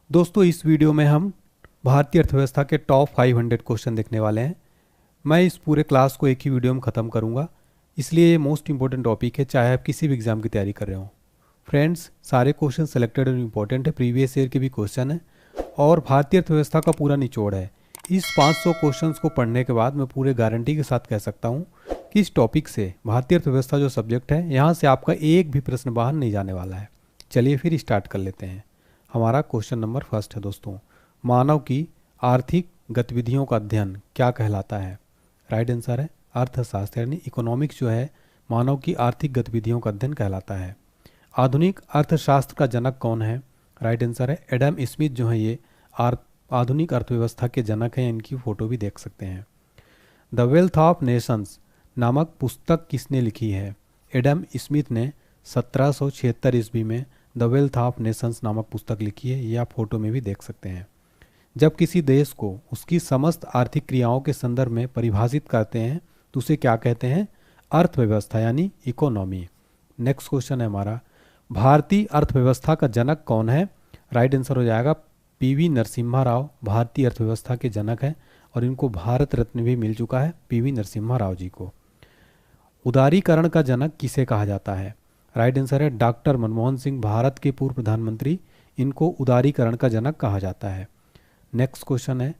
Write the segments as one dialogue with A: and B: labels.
A: दोस्तों इस वीडियो में हम भारतीय अर्थव्यवस्था के टॉप 500 क्वेश्चन देखने वाले हैं। मैं इस पूरे क्लास को एक ही वीडियो में ख़त्म करूंगा, इसलिए ये मोस्ट इंपॉर्टेंट टॉपिक है, चाहे आप किसी भी एग्ज़ाम की तैयारी कर रहे हो। फ्रेंड्स, सारे क्वेश्चन सेलेक्टेड और इम्पोर्टेंट है, प्रीवियस ईयर के भी क्वेश्चन है और भारतीय अर्थव्यवस्था का पूरा निचोड़ है। इस 500 क्वेश्चंस को पढ़ने के बाद मैं पूरे गारंटी के साथ कह सकता हूँ कि इस टॉपिक से भारतीय अर्थव्यवस्था जो सब्जेक्ट है, यहाँ से आपका एक भी प्रश्न बाहर नहीं जाने वाला है। चलिए फिर स्टार्ट कर लेते हैं। हमारा क्वेश्चन नंबर फर्स्ट है दोस्तों, मानव की आर्थिक गतिविधियों का अध्ययन क्या कहलाता है? राइट आंसर है अर्थशास्त्र, यानी इकोनॉमिक्स जो है मानव की आर्थिक गतिविधियों का अध्ययन कहलाता है। आधुनिक अर्थशास्त्र का जनक कौन है? राइट आंसर है एडम स्मिथ जो है ये आधुनिक अर्थव्यवस्था के जनक हैं, इनकी फोटो भी देख सकते हैं। द वेल्थ ऑफ नेशंस नामक पुस्तक किसने लिखी है? एडम स्मिथ ने 1776 ईस्वी में द वेल्थ ऑफ नेशंस नामक पुस्तक लिखी है, ये आप फोटो में भी देख सकते हैं। जब किसी देश को उसकी समस्त आर्थिक क्रियाओं के संदर्भ में परिभाषित करते हैं तो उसे क्या कहते हैं? अर्थव्यवस्था, यानी इकोनॉमी। नेक्स्ट क्वेश्चन है हमारा, भारतीय अर्थव्यवस्था का जनक कौन है? राइट आंसर हो जाएगा पीवी नरसिम्हा राव भारतीय अर्थव्यवस्था के जनक हैं और इनको भारत रत्न भी मिल चुका है पीवी नरसिम्हा राव जी को। उदारीकरण का जनक किसे कहा जाता है? राइट आंसर है डॉक्टर मनमोहन सिंह, भारत के पूर्व प्रधानमंत्री, इनको उदारीकरण का जनक कहा जाता है। नेक्स्ट क्वेश्चन है,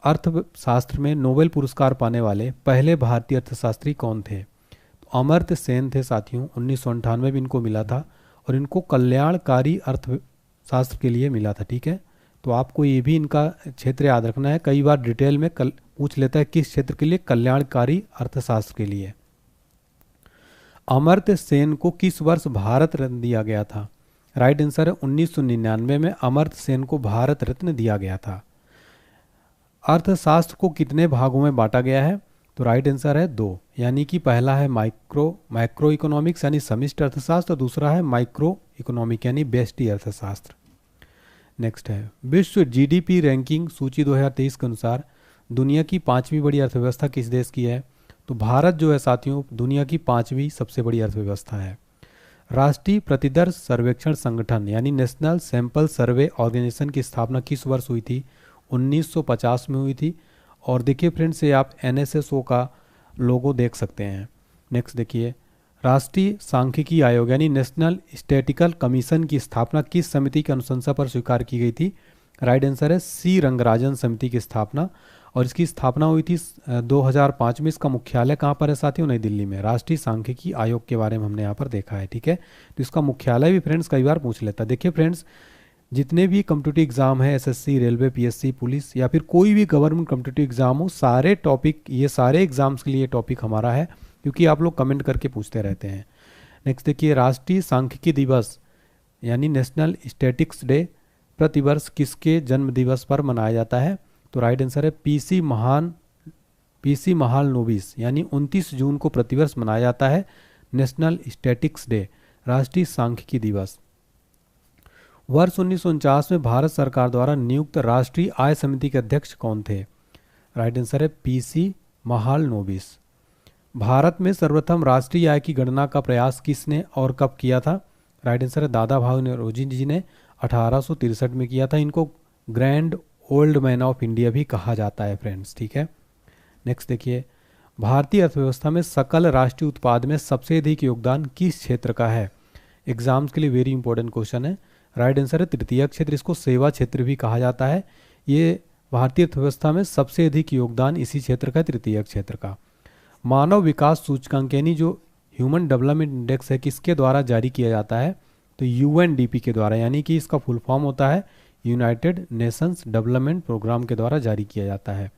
A: अर्थशास्त्र में नोबेल पुरस्कार पाने वाले पहले भारतीय अर्थशास्त्री कौन थे? तो अमर्त्य सेन थे साथियों, 1998 में इनको मिला था और इनको कल्याणकारी अर्थशास्त्र के लिए मिला था। ठीक है, तो आपको ये भी इनका क्षेत्र याद रखना है, कई बार डिटेल में पूछ लेता है किस क्षेत्र के लिए? कल्याणकारी अर्थशास्त्र के लिए। अमर्त्य सेन को किस वर्ष भारत रत्न दिया गया था? राइट आंसर है 1999 में अमर्त्य सेन को भारत रत्न दिया गया था। अर्थशास्त्र को कितने भागों में बांटा गया है? तो राइट आंसर है 2, यानी कि पहला है मैक्रो इकोनॉमिक्स यानी समष्टि अर्थशास्त्र, दूसरा है माइक्रो इकोनॉमिक यानी व्यष्टि अर्थशास्त्र। नेक्स्ट है, विश्व जीडीपी रैंकिंग सूची 2023 के अनुसार दुनिया की 5वीं बड़ी अर्थव्यवस्था किस देश की है? तो भारत जो है साथियों दुनिया की 5वीं सबसे बड़ी अर्थव्यवस्था है। राष्ट्रीय प्रतिदर्श सर्वेक्षण संगठन यानी नेशनल सैंपल सर्वे ऑर्गेनाइजेशन की स्थापना किस वर्ष हुई थी? 1950 में हुई थी। और देखिए फ्रेंड्स, ये आप NSSO का लोगो देख सकते हैं। नेक्स्ट देखिए, राष्ट्रीय सांख्यिकी आयोग यानी नेशनल स्टैटिकल कमीशन की स्थापना किस समिति की अनुशंसा पर स्वीकार की गई थी? राइट आंसर है सी रंगराजन समिति की स्थापना, और इसकी स्थापना हुई थी 2005 में। इसका मुख्यालय कहाँ पर है साथियों? नई दिल्ली में। राष्ट्रीय सांख्यिकी आयोग के बारे में हमने यहाँ पर देखा है। ठीक है, तो इसका मुख्यालय भी फ्रेंड्स कई बार पूछ लेता है। देखिए फ्रेंड्स, जितने भी कम्पिटिटिव एग्जाम है, SSC, रेलवे, PSC, पुलिस या फिर कोई भी गवर्नमेंट कम्पिटिटिव एग्जाम हो, सारे टॉपिक, ये सारे एग्जाम्स के लिए टॉपिक हमारा है, क्योंकि आप लोग कमेंट करके पूछते रहते हैं। नेक्स्ट देखिए, राष्ट्रीय सांख्यिकी दिवस यानी नेशनल स्टैटिक्स डे प्रतिवर्ष किसके जन्म दिवस पर मनाया जाता है? तो राइट आंसर है PC महालनोबिस, यानी 29 जून को प्रतिवर्ष मनाया जाता है नेशनल स्टैटिक्स डे, राष्ट्रीय सांख्यिकी दिवस। वर्ष 1949 में भारत सरकार द्वारा नियुक्त राष्ट्रीय आय समिति के अध्यक्ष कौन थे? राइट आंसर है PC महालनोबिस। भारत में सर्वप्रथम राष्ट्रीय आय की गणना का प्रयास किसने और कब किया था? राइट आंसर है दादा भाई नौरोजी जी ने 1863 में किया था। इनको grand old man of India भी कहा जाता है फ्रेंड्स। ठीक है, नेक्स्ट देखिए, भारतीय अर्थव्यवस्था में सकल राष्ट्रीय उत्पाद में सबसे अधिक योगदान किस क्षेत्र का है? एग्जाम्स के लिए वेरी इंपॉर्टेंट क्वेश्चन है। राइट आंसर है तृतीयक क्षेत्र, इसको सेवा क्षेत्र भी कहा जाता है। ये भारतीय अर्थव्यवस्था में सबसे अधिक योगदान इसी क्षेत्र का, तृतीयक क्षेत्र का। मानव विकास सूचकांक यानी जो ह्यूमन डेवलपमेंट इंडेक्स है, किसके द्वारा जारी किया जाता है? तो UNDP के द्वारा, यानी कि इसका फुल फॉर्म होता है यूनाइटेड नेशंस डेवलपमेंट प्रोग्राम के द्वारा जारी किया जाता है।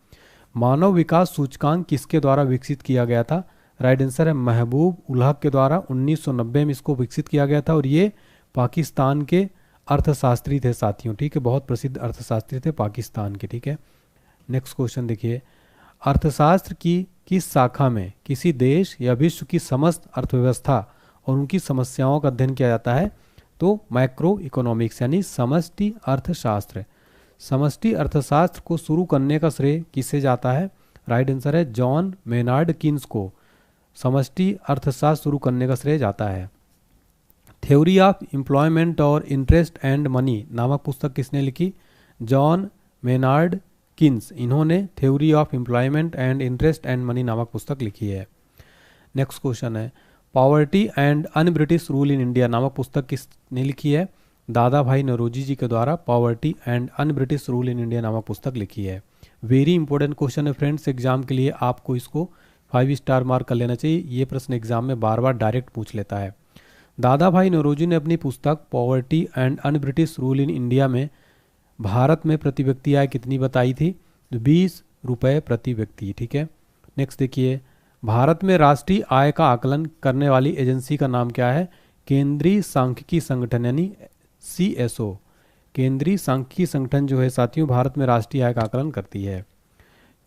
A: मानव विकास सूचकांक किसके द्वारा विकसित किया गया था? राइट आंसर है महबूब उल हक के द्वारा 1990 में इसको विकसित किया गया था, और ये पाकिस्तान के अर्थशास्त्री थे साथियों। ठीक है, बहुत प्रसिद्ध अर्थशास्त्री थे पाकिस्तान के। ठीक है, नेक्स्ट क्वेश्चन देखिए, अर्थशास्त्र की किस शाखा में किसी देश या विश्व की समस्त अर्थव्यवस्था और उनकी समस्याओं का अध्ययन किया जाता है? तो मैक्रो इकोनॉमिक्स यानी समष्टि अर्थशास्त्र। समष्टि अर्थशास्त्र को शुरू करने का श्रेय किसे जाता है? राइट आंसर है जॉन मेनार्ड किन्स को समष्टि अर्थशास्त्र शुरू करने का श्रेय जाता है। थ्योरी ऑफ एम्प्लॉयमेंट और इंटरेस्ट एंड मनी नामक पुस्तक किसने लिखी? जॉन मेनार्ड किन्स, इन्होंने theory of employment and interest and money नामक पुस्तक लिखी है। नेक्स्ट क्वेश्चन है, poverty and un British rule in India नामक पुस्तक किसने लिखी है? दादा भाई नौरोजी जी के द्वारा poverty and un British rule in India नामक पुस्तक लिखी है। वेरी इंपॉर्टेंट क्वेश्चन है फ्रेंड्स, एग्जाम के लिए आपको इसको 5 स्टार मार्क कर लेना चाहिए। ये प्रश्न एग्जाम में बार बार डायरेक्ट पूछ लेता है। दादा भाई नौरोजी ने अपनी पुस्तक poverty and un British rule in India में भारत में प्रति व्यक्ति आय कितनी बताई थी? 20 रुपये प्रति व्यक्ति। ठीक है, नेक्स्ट देखिए, भारत में राष्ट्रीय आय का आकलन करने वाली एजेंसी का नाम क्या है? केंद्रीय सांख्यिकी संगठन यानी CSO। केंद्रीय सांख्यिकी संगठन जो है साथियों भारत में राष्ट्रीय आय का आकलन करती है।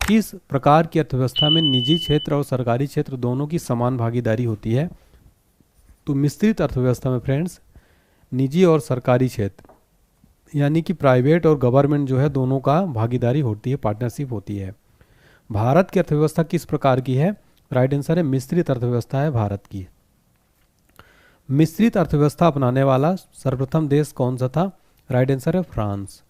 A: किस प्रकार की अर्थव्यवस्था में निजी क्षेत्र और सरकारी क्षेत्र दोनों की समान भागीदारी होती है? तो मिश्रित अर्थव्यवस्था में फ्रेंड्स निजी और सरकारी क्षेत्र यानी कि प्राइवेट और गवर्नमेंट जो है दोनों का भागीदारी होती है, पार्टनरशिप होती है। भारत की अर्थव्यवस्था किस प्रकार की है? राइट आंसर है मिश्रित अर्थव्यवस्था है भारत की। मिश्रित अर्थव्यवस्था अपनाने वाला सर्वप्रथम देश कौन सा था? राइट आंसर है फ्रांस।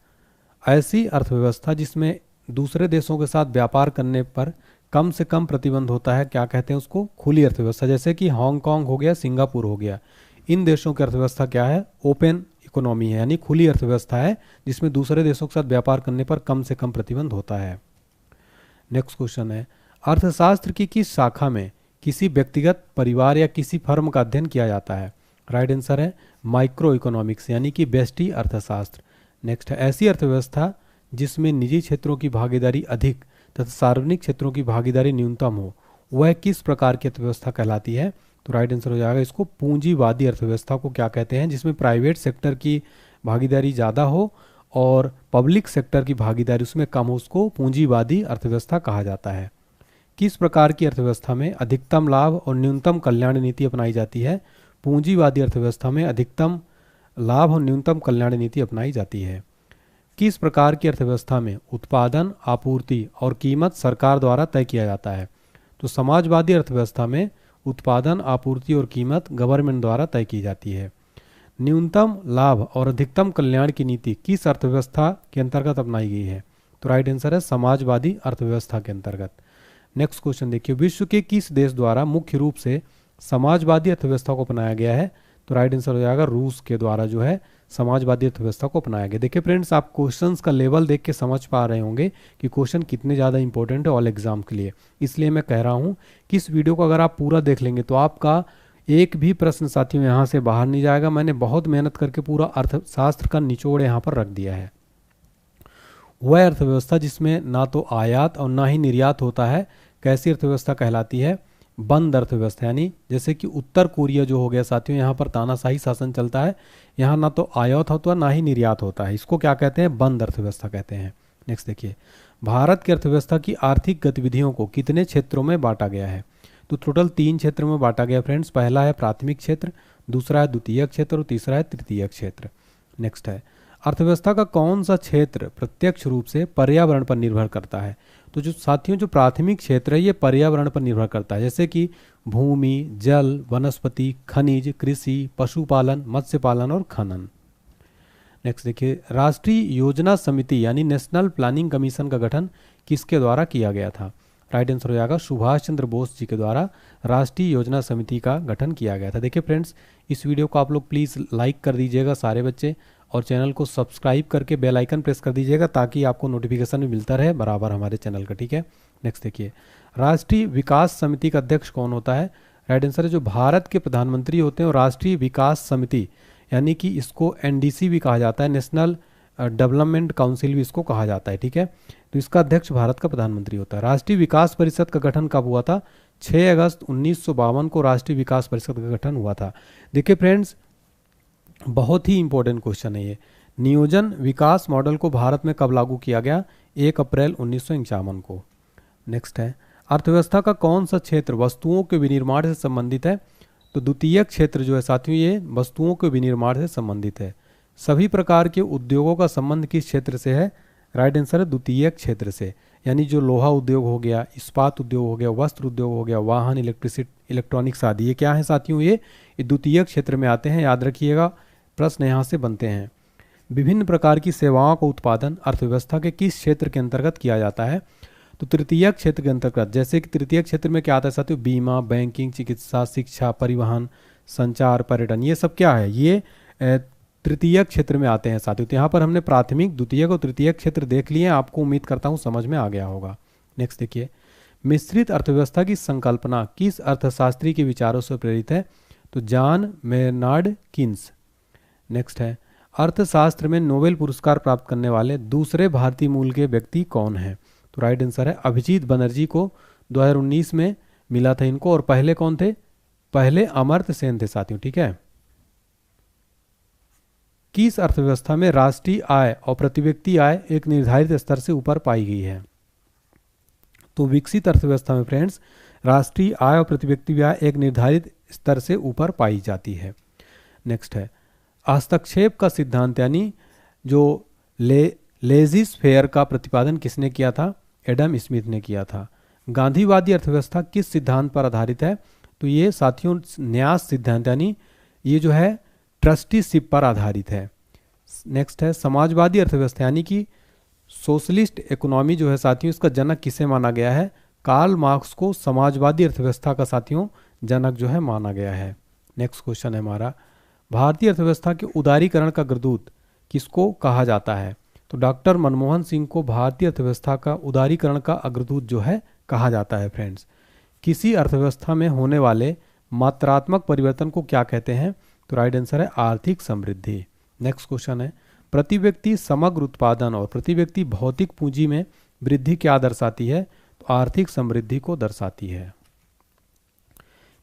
A: ऐसी अर्थव्यवस्था जिसमें दूसरे देशों के साथ व्यापार करने पर कम से कम प्रतिबंध होता है, क्या कहते हैं उसको? खुली अर्थव्यवस्था। जैसे कि हांगकांग हो गया, सिंगापुर हो गया, इन देशों की अर्थव्यवस्था क्या है? ओपन इकोनॉमी है, यानी खुली अर्थव्यवस्था है जिसमें दूसरे देशों के साथ व्यापार करने पर कम से कम प्रतिबंध होता है। नेक्स्ट क्वेश्चन है, अर्थशास्त्र की किस शाखा में किसी व्यक्तिगत, परिवार या किसी फर्म का अध्ययन किया जाता है? राइट आंसर है माइक्रो इकोनॉमिक्स यानी कि व्यष्टि अर्थशास्त्र। नेक्स्ट है, ऐसी अर्थव्यवस्था जिसमें निजी क्षेत्रों की भागीदारी अधिक तथा सार्वजनिक क्षेत्रों की भागीदारी न्यूनतम हो, वह किस प्रकार की अर्थव्यवस्था कहलाती है? तो राइट आंसर हो जाएगा इसको पूंजीवादी अर्थव्यवस्था को क्या कहते हैं? जिसमें प्राइवेट सेक्टर की भागीदारी ज़्यादा हो और पब्लिक सेक्टर की भागीदारी उसमें कम हो, उसको पूंजीवादी अर्थव्यवस्था कहा जाता है। किस प्रकार की अर्थव्यवस्था में अधिकतम लाभ और न्यूनतम कल्याण नीति अपनाई जाती है? पूंजीवादी अर्थव्यवस्था में अधिकतम लाभ और न्यूनतम कल्याण नीति अपनाई जाती है। किस प्रकार की अर्थव्यवस्था में उत्पादन, आपूर्ति और कीमत सरकार द्वारा तय किया जाता है? तो समाजवादी अर्थव्यवस्था में उत्पादन, आपूर्ति और कीमत गवर्नमेंट द्वारा तय की जाती है। न्यूनतम लाभ और अधिकतम कल्याण की नीति किस अर्थव्यवस्था के अंतर्गत अपनाई गई है? तो राइट आंसर है समाजवादी अर्थव्यवस्था के अंतर्गत। नेक्स्ट क्वेश्चन देखिए, विश्व के किस देश द्वारा मुख्य रूप से समाजवादी अर्थव्यवस्था को अपनाया गया है? तो राइट आंसर हो जाएगा रूस के द्वारा जो है समाजवादी अर्थव्यवस्था को अपनाया गया। देखिए फ्रेंड्स, आप क्वेश्चंस का लेवल देख के समझ पा रहे होंगे कि क्वेश्चन कितने ज़्यादा इंपॉर्टेंट है ऑल एग्जाम के लिए। इसलिए मैं कह रहा हूँ कि इस वीडियो को अगर आप पूरा देख लेंगे तो आपका एक भी प्रश्न साथियों यहाँ से बाहर नहीं जाएगा। मैंने बहुत मेहनत करके पूरा अर्थशास्त्र का निचोड़ यहाँ पर रख दिया है। वह अर्थव्यवस्था जिसमें ना तो आयात और ना ही निर्यात होता है, कैसी अर्थव्यवस्था कहलाती है? बंद अर्थव्यवस्था। यानी जैसे कि उत्तर कोरिया जो हो गया साथियों, यहाँ पर तानाशाही शासन चलता है, यहाँ ना तो आयात होता है ना ही निर्यात होता है, इसको क्या कहते हैं? बंद अर्थव्यवस्था कहते हैं। नेक्स्ट देखिए, भारत की अर्थव्यवस्था की आर्थिक गतिविधियों को कितने क्षेत्रों में बांटा गया है? तो टोटल 3 क्षेत्रों में बांटा गया फ्रेंड्स। पहला है प्राथमिक क्षेत्र, दूसरा है द्वितीयक क्षेत्र और तीसरा है तृतीयक क्षेत्र। नेक्स्ट है, अर्थव्यवस्था का कौन सा क्षेत्र प्रत्यक्ष रूप से पर्यावरण पर निर्भर करता है? तो जो साथियों जो प्राथमिक क्षेत्र है ये पर्यावरण पर निर्भर करता है, जैसे कि भूमि, जल, वनस्पति, खनिज, कृषि, पशुपालन, मत्स्य पालन और खनन। नेक्स्ट देखिए, राष्ट्रीय योजना समिति यानी नेशनल प्लानिंग कमीशन का गठन किसके द्वारा किया गया था? राइट आंसर हो जाएगा सुभाष चंद्र बोस जी के द्वारा राष्ट्रीय योजना समिति का गठन किया गया था। देखिए फ्रेंड्स, इस वीडियो को आप लोग प्लीज़ लाइक कर दीजिएगा सारे बच्चे, और चैनल को सब्सक्राइब करके बेल आइकन प्रेस कर दीजिएगा ताकि आपको नोटिफिकेशन भी मिलता रहे बराबर हमारे चैनल का। ठीक है, नेक्स्ट देखिए, राष्ट्रीय विकास समिति का अध्यक्ष कौन होता है? राइट आंसर है जो भारत के प्रधानमंत्री होते हैं, और राष्ट्रीय विकास समिति यानी कि इसको NDC भी कहा जाता है, नेशनल डेवलपमेंट काउंसिल भी इसको कहा जाता है। ठीक है, तो इसका अध्यक्ष भारत का प्रधानमंत्री होता है। राष्ट्रीय विकास परिषद का गठन कब हुआ था? 6 अगस्त 1952 को राष्ट्रीय विकास परिषद का गठन हुआ था। देखिए फ्रेंड्स, बहुत ही इंपॉर्टेंट क्वेश्चन है ये। नियोजन विकास मॉडल को भारत में कब लागू किया गया? 1 अप्रैल 1951 को। नेक्स्ट है, अर्थव्यवस्था का कौन सा क्षेत्र वस्तुओं के विनिर्माण से संबंधित है? तो द्वितीयक क्षेत्र जो है साथियों ये वस्तुओं के विनिर्माण से संबंधित है। सभी प्रकार के उद्योगों का संबंध किस क्षेत्र से है? राइट आंसर है द्वितीयक क्षेत्र से, यानी जो लोहा उद्योग हो गया, इस्पात उद्योग हो गया, वस्त्र उद्योग हो गया, वाहन, इलेक्ट्रॉनिक्स आदि, ये क्या है साथियों, ये द्वितीय क्षेत्र में आते हैं, याद रखिएगा, प्रश्न यहाँ से बनते हैं। विभिन्न प्रकार की सेवाओं का उत्पादन अर्थव्यवस्था के किस क्षेत्र के अंतर्गत किया जाता है? तो तृतीय क्षेत्र के अंतर्गत। जैसे कि तृतीय क्षेत्र में क्या आता है साथियों, बीमा, बैंकिंग, चिकित्सा, शिक्षा, परिवहन, संचार, पर्यटन, ये सब क्या है, ये तृतीय क्षेत्र में आते हैं साथियों। तो यहाँ पर हमने प्राथमिक, द्वितीय और तृतीय क्षेत्र देख लिए हैं, आपको उम्मीद करता हूँ समझ में आ गया होगा। नेक्स्ट देखिए, मिश्रित अर्थव्यवस्था की संकल्पना किस अर्थशास्त्री के विचारों से प्रेरित है? तो जॉन मेनार्ड कीन्स। नेक्स्ट है, अर्थशास्त्र में नोबेल पुरस्कार प्राप्त करने वाले दूसरे भारतीय मूल के व्यक्ति कौन हैं? तो राइट आंसर है अभिजीत बनर्जी को 2019 में मिला था इनको, और पहले कौन थे? पहले अमर्त्य सेन थे साथियों, ठीक है। किस अर्थव्यवस्था में राष्ट्रीय आय और प्रति व्यक्ति आय एक निर्धारित स्तर से ऊपर पाई गई है? तो विकसित अर्थव्यवस्था में फ्रेंड्स राष्ट्रीय आय और प्रति व्यक्ति आय एक निर्धारित स्तर से ऊपर पाई जाती है। नेक्स्ट है, हस्तक्षेप का सिद्धांत यानी जो लेजिस फेयर का प्रतिपादन किसने किया था? एडम स्मिथ ने किया था। गांधीवादी अर्थव्यवस्था किस सिद्धांत पर आधारित है? तो ये साथियों न्यास सिद्धांत यानी ये जो है ट्रस्टीशिप पर आधारित है। नेक्स्ट है, समाजवादी अर्थव्यवस्था यानी कि सोशलिस्ट इकोनॉमी जो है साथियों, इसका जनक किसे माना गया है? कार्ल मार्क्स को समाजवादी अर्थव्यवस्था का साथियों जनक जो है माना गया है। नेक्स्ट क्वेश्चन है हमारा, भारतीय अर्थव्यवस्था के उदारीकरण का अग्रदूत किसको कहा जाता है? तो डॉक्टर मनमोहन सिंह को भारतीय अर्थव्यवस्था का उदारीकरण का अग्रदूत जो है कहा जाता है। फ्रेंड्स, किसी अर्थव्यवस्था में होने वाले मात्रात्मक परिवर्तन को क्या कहते हैं? तो राइट आंसर है आर्थिक समृद्धि। नेक्स्ट क्वेश्चन है, प्रति व्यक्ति समग्र उत्पादन और प्रति व्यक्ति भौतिक पूंजी में वृद्धि क्या दर्शाती है? तो आर्थिक समृद्धि को दर्शाती है।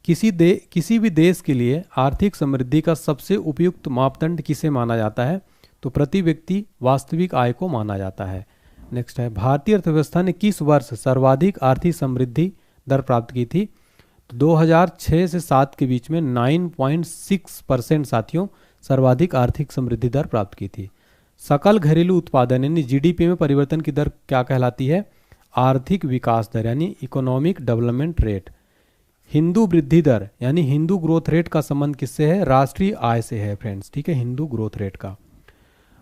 A: किसी भी देश के लिए आर्थिक समृद्धि का सबसे उपयुक्त मापदंड किसे माना जाता है? तो प्रति व्यक्ति वास्तविक आय को माना जाता है। नेक्स्ट है, भारतीय अर्थव्यवस्था ने किस वर्ष सर्वाधिक आर्थिक समृद्धि दर प्राप्त की थी? तो 2006 से 7 के बीच में 9.6% साथियों सर्वाधिक आर्थिक समृद्धि दर प्राप्त की थी। सकल घरेलू उत्पादन यानी जीडीपी में परिवर्तन की दर क्या कहलाती है? आर्थिक विकास दर यानी इकोनॉमिक डेवलपमेंट रेट। हिंदू वृद्धि दर यानी हिंदू ग्रोथ रेट का संबंध किससे है? राष्ट्रीय आय से है फ्रेंड्स, ठीक है, हिंदू ग्रोथ रेट का।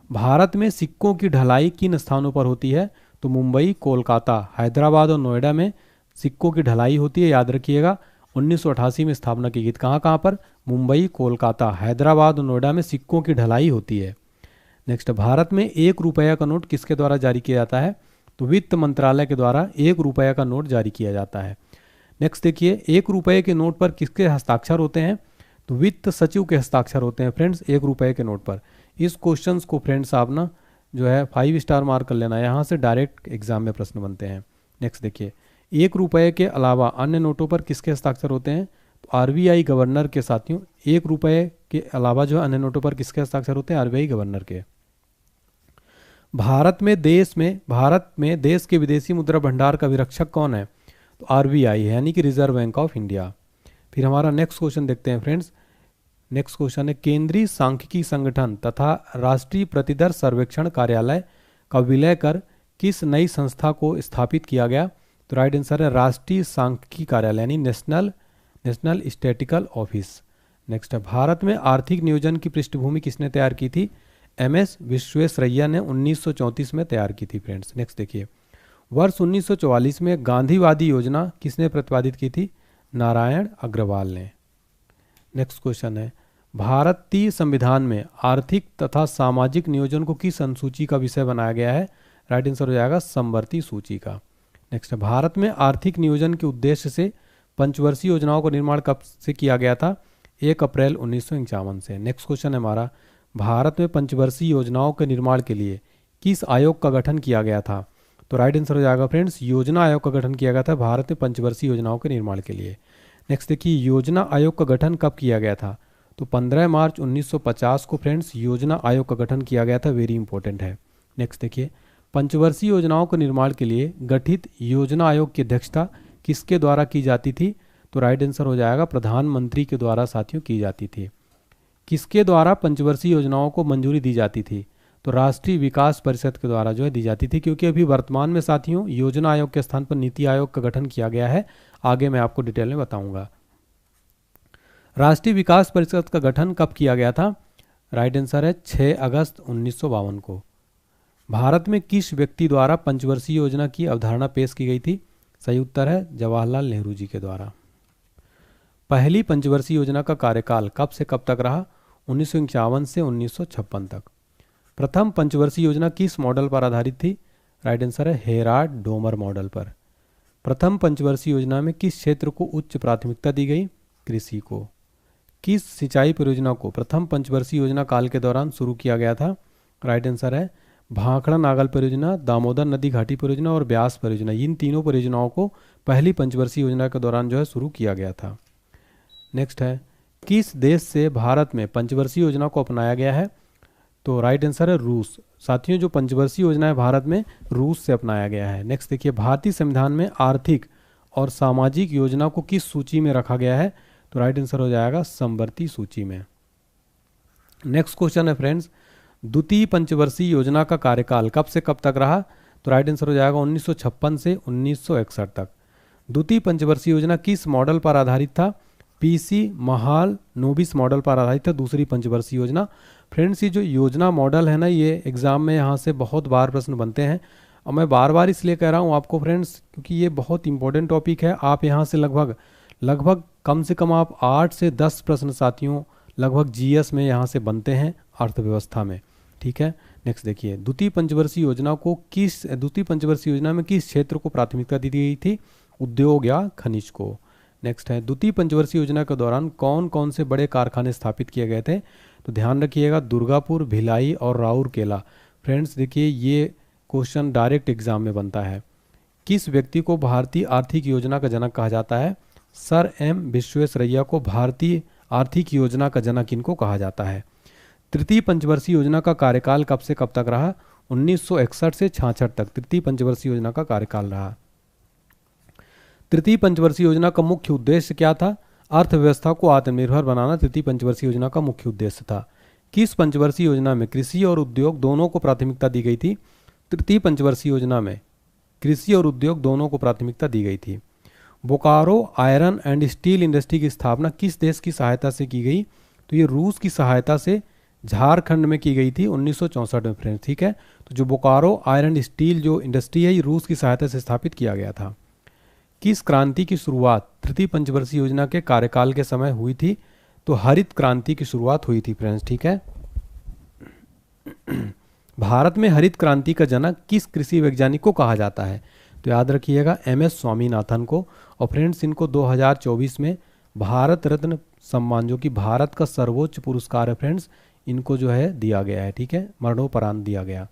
A: भारत में सिक्कों की ढलाई किन स्थानों पर होती है? तो मुंबई, कोलकाता, हैदराबाद और नोएडा में सिक्कों की ढलाई होती है, याद रखिएगा। 1988 में स्थापना की गई। कहाँ कहाँ पर? मुंबई, कोलकाता, हैदराबाद और नोएडा में सिक्कों की ढलाई होती है। नेक्स्ट, भारत में 1 रुपया का नोट किसके द्वारा जारी किया जाता है? तो वित्त मंत्रालय के द्वारा 1 रुपया का नोट जारी किया जाता है। नेक्स्ट देखिए, 1 रुपये के नोट पर किसके हस्ताक्षर होते हैं? तो वित्त सचिव के हस्ताक्षर होते हैं फ्रेंड्स 1 रुपये के नोट पर। इस क्वेश्चन को फ्रेंड्स आप ना जो है 5 स्टार मार्क कर लेना, यहाँ से डायरेक्ट एग्जाम में प्रश्न बनते हैं। नेक्स्ट देखिए, 1 रुपये के अलावा अन्य नोटों पर किसके हस्ताक्षर होते हैं? तो आरबीआई गवर्नर के साथियों। 1 रुपये के अलावा जो अन्य नोटों पर किसके हस्ताक्षर होते हैं? आरबीआई गवर्नर के। भारत में देश के विदेशी मुद्रा भंडार का विरक्षक कौन है? तो आरबीआई है, यानी कि रिजर्व बैंक ऑफ इंडिया। फिर हमारा नेक्स्ट क्वेश्चन देखते हैं फ्रेंड्स। नेक्स्ट क्वेश्चन है, केंद्रीय सांख्यिकी संगठन तथा राष्ट्रीय प्रतिदर सर्वेक्षण कार्यालय का विलय कर किस नई संस्था को स्थापित किया गया? तो राइट आंसर है राष्ट्रीय सांख्यिकी कार्यालय यानी नेशनल स्टैटिस्टिकल ऑफिस। नेक्स्ट है, भारत में आर्थिक नियोजन की पृष्ठभूमि किसने तैयार की थी? एमएस विश्वेश्वरैया ने 1934 में तैयार की थी फ्रेंड्स। नेक्स्ट देखिए, वर्ष 1944 में गांधीवादी योजना किसने प्रतिपादित की थी? नारायण अग्रवाल ने। नेक्स्ट क्वेश्चन है, भारतीय संविधान में आर्थिक तथा सामाजिक नियोजन को किस अनुसूची का विषय बनाया गया है? राइट आंसर हो जाएगा समवर्ती सूची का। नेक्स्ट है, भारत में आर्थिक नियोजन के उद्देश्य से पंचवर्षीय योजनाओं का निर्माण कब से किया गया था? 1 अप्रैल 1951 से। नेक्स्ट क्वेश्चन है हमारा, भारत में पंचवर्षीय योजनाओं के निर्माण के लिए किस आयोग का गठन किया गया था? तो राइट आंसर हो जाएगा फ्रेंड्स योजना आयोग का गठन किया गया था भारत में पंचवर्षीय योजनाओं के निर्माण के लिए। नेक्स्ट देखिए, योजना आयोग का गठन कब किया गया था? तो 15 मार्च 1950 को फ्रेंड्स योजना आयोग का गठन किया गया था, वेरी इंपॉर्टेंट है। नेक्स्ट देखिए, पंचवर्षीय योजनाओं के निर्माण के लिए गठित योजना आयोग की अध्यक्षता किसके द्वारा की जाती थी? तो राइट आंसर हो जाएगा प्रधानमंत्री के द्वारा साथियों की जाती थी। किसके द्वारा पंचवर्षीय योजनाओं को मंजूरी दी जाती थी? तो राष्ट्रीय विकास परिषद के द्वारा जो है दी जाती थी, क्योंकि अभी वर्तमान में साथियों योजना आयोग के स्थान पर नीति आयोग का गठन किया गया है। आगे मैं आपको डिटेल में बताऊंगा। राष्ट्रीय विकास परिषद का गठन कब किया गया था? राइट आंसर है 6 अगस्त 1952 को। भारत में किस व्यक्ति द्वारा पंचवर्षीय योजना की अवधारणा पेश की गई थी? सही उत्तर है जवाहरलाल नेहरू जी के द्वारा। पहली पंचवर्षीय योजना का कार्यकाल कब से कब तक रहा? 1951 से 1956 तक। प्रथम पंचवर्षीय योजना किस मॉडल पर आधारित थी? राइट आंसर है हेराल्ड डोमर मॉडल पर। प्रथम पंचवर्षीय योजना में किस क्षेत्र को उच्च प्राथमिकता दी गई? कृषि को। किस सिंचाई परियोजना को प्रथम पंचवर्षीय योजना काल के दौरान शुरू किया गया था? राइट आंसर है भाखड़ा नागल परियोजना, दामोदर नदी घाटी परियोजना और ब्यास परियोजना। इन तीनों परियोजनाओं को पहली पंचवर्षीय योजना के दौरान जो है शुरू किया गया था। नेक्स्ट है किस देश से भारत में पंचवर्षीय योजना को अपनाया गया है? तो राइट आंसर है रूस। साथियों जो पंचवर्षीय योजना है भारत में रूस से अपनाया गया है। नेक्स्ट देखिए भारतीय संविधान में आर्थिक और सामाजिक योजना को किस सूची में रखा गया है? तो राइट आंसर हो जाएगा समवर्ती सूची में। नेक्स्ट क्वेश्चन है फ्रेंड्स, द्वितीय पंचवर्षीय योजना का कार्यकाल कब से कब तक रहा? तो राइट आंसर हो जाएगा 1956 से 1961 तक। द्वितीय पंचवर्षीय योजना किस मॉडल पर आधारित था? पीसी महाल नोबिस मॉडल पर आधारित था दूसरी पंचवर्षीय योजना। फ्रेंड्स ये जो योजना मॉडल है ना, ये एग्जाम में यहाँ से बहुत बार प्रश्न बनते हैं और मैं बार बार इसलिए कह रहा हूँ आपको फ्रेंड्स, क्योंकि ये बहुत इंपॉर्टेंट टॉपिक है। आप यहाँ से लगभग कम से कम आप 8 से 10 प्रश्न साथियों लगभग जीएस में यहाँ से बनते हैं अर्थव्यवस्था में। ठीक है, नेक्स्ट देखिए द्वितीय पंचवर्षीय योजना में किस क्षेत्र को प्राथमिकता दी गई थी? उद्योग या खनिज को। नेक्स्ट है द्वितीय पंचवर्षीय योजना के दौरान कौन कौन से बड़े कारखाने स्थापित किए गए थे? तो ध्यान रखिएगा दुर्गापुर, भिलाई और राउरकेला। फ्रेंड्स देखिए ये क्वेश्चन डायरेक्ट एग्जाम में बनता है। किस व्यक्ति को भारतीय आर्थिक योजना का जनक कहा जाता है? सर एम विश्वेश्वरैया को भारतीय आर्थिक योजना का जनक इनको कहा जाता है। तृतीय पंचवर्षीय योजना का कार्यकाल कब से कब तक रहा? 1961 से 66 तक तृतीय पंचवर्षीय योजना का कार्यकाल रहा। तृतीय पंचवर्षीय योजना का मुख्य उद्देश्य क्या था? अर्थव्यवस्था को आत्मनिर्भर बनाना तृतीय पंचवर्षीय योजना का मुख्य उद्देश्य था। किस पंचवर्षीय योजना में कृषि और उद्योग दोनों को प्राथमिकता दी गई थी? तृतीय पंचवर्षीय योजना में कृषि और उद्योग दोनों को प्राथमिकता दी गई थी। Bokaro iron and steel industry की स्थापना किस देश की सहायता से की गई? तो ये रूस की सहायता से झारखंड में की गई थी 1964 में फ्रेंड्स। ठीक है, तो जो बोकारो आयरन एंड स्टील जो इंडस्ट्री है ये रूस की सहायता से स्थापित किया गया था। किस क्रांति की शुरुआत तृतीय पंचवर्षीय योजना के कार्यकाल के समय हुई थी? तो हरित क्रांति की शुरुआत हुई थी फ्रेंड्स। ठीक है, भारत में हरित क्रांति का जनक किस कृषि वैज्ञानिक को कहा जाता है? तो याद रखिएगा एमएस स्वामीनाथन को। और फ्रेंड्स इनको 2024 में भारत रत्न सम्मान जो कि भारत का सर्वोच्च पुरस्कार है फ्रेंड्स, इनको जो है दिया गया है। ठीक है, मरणोपरांत दिया गया।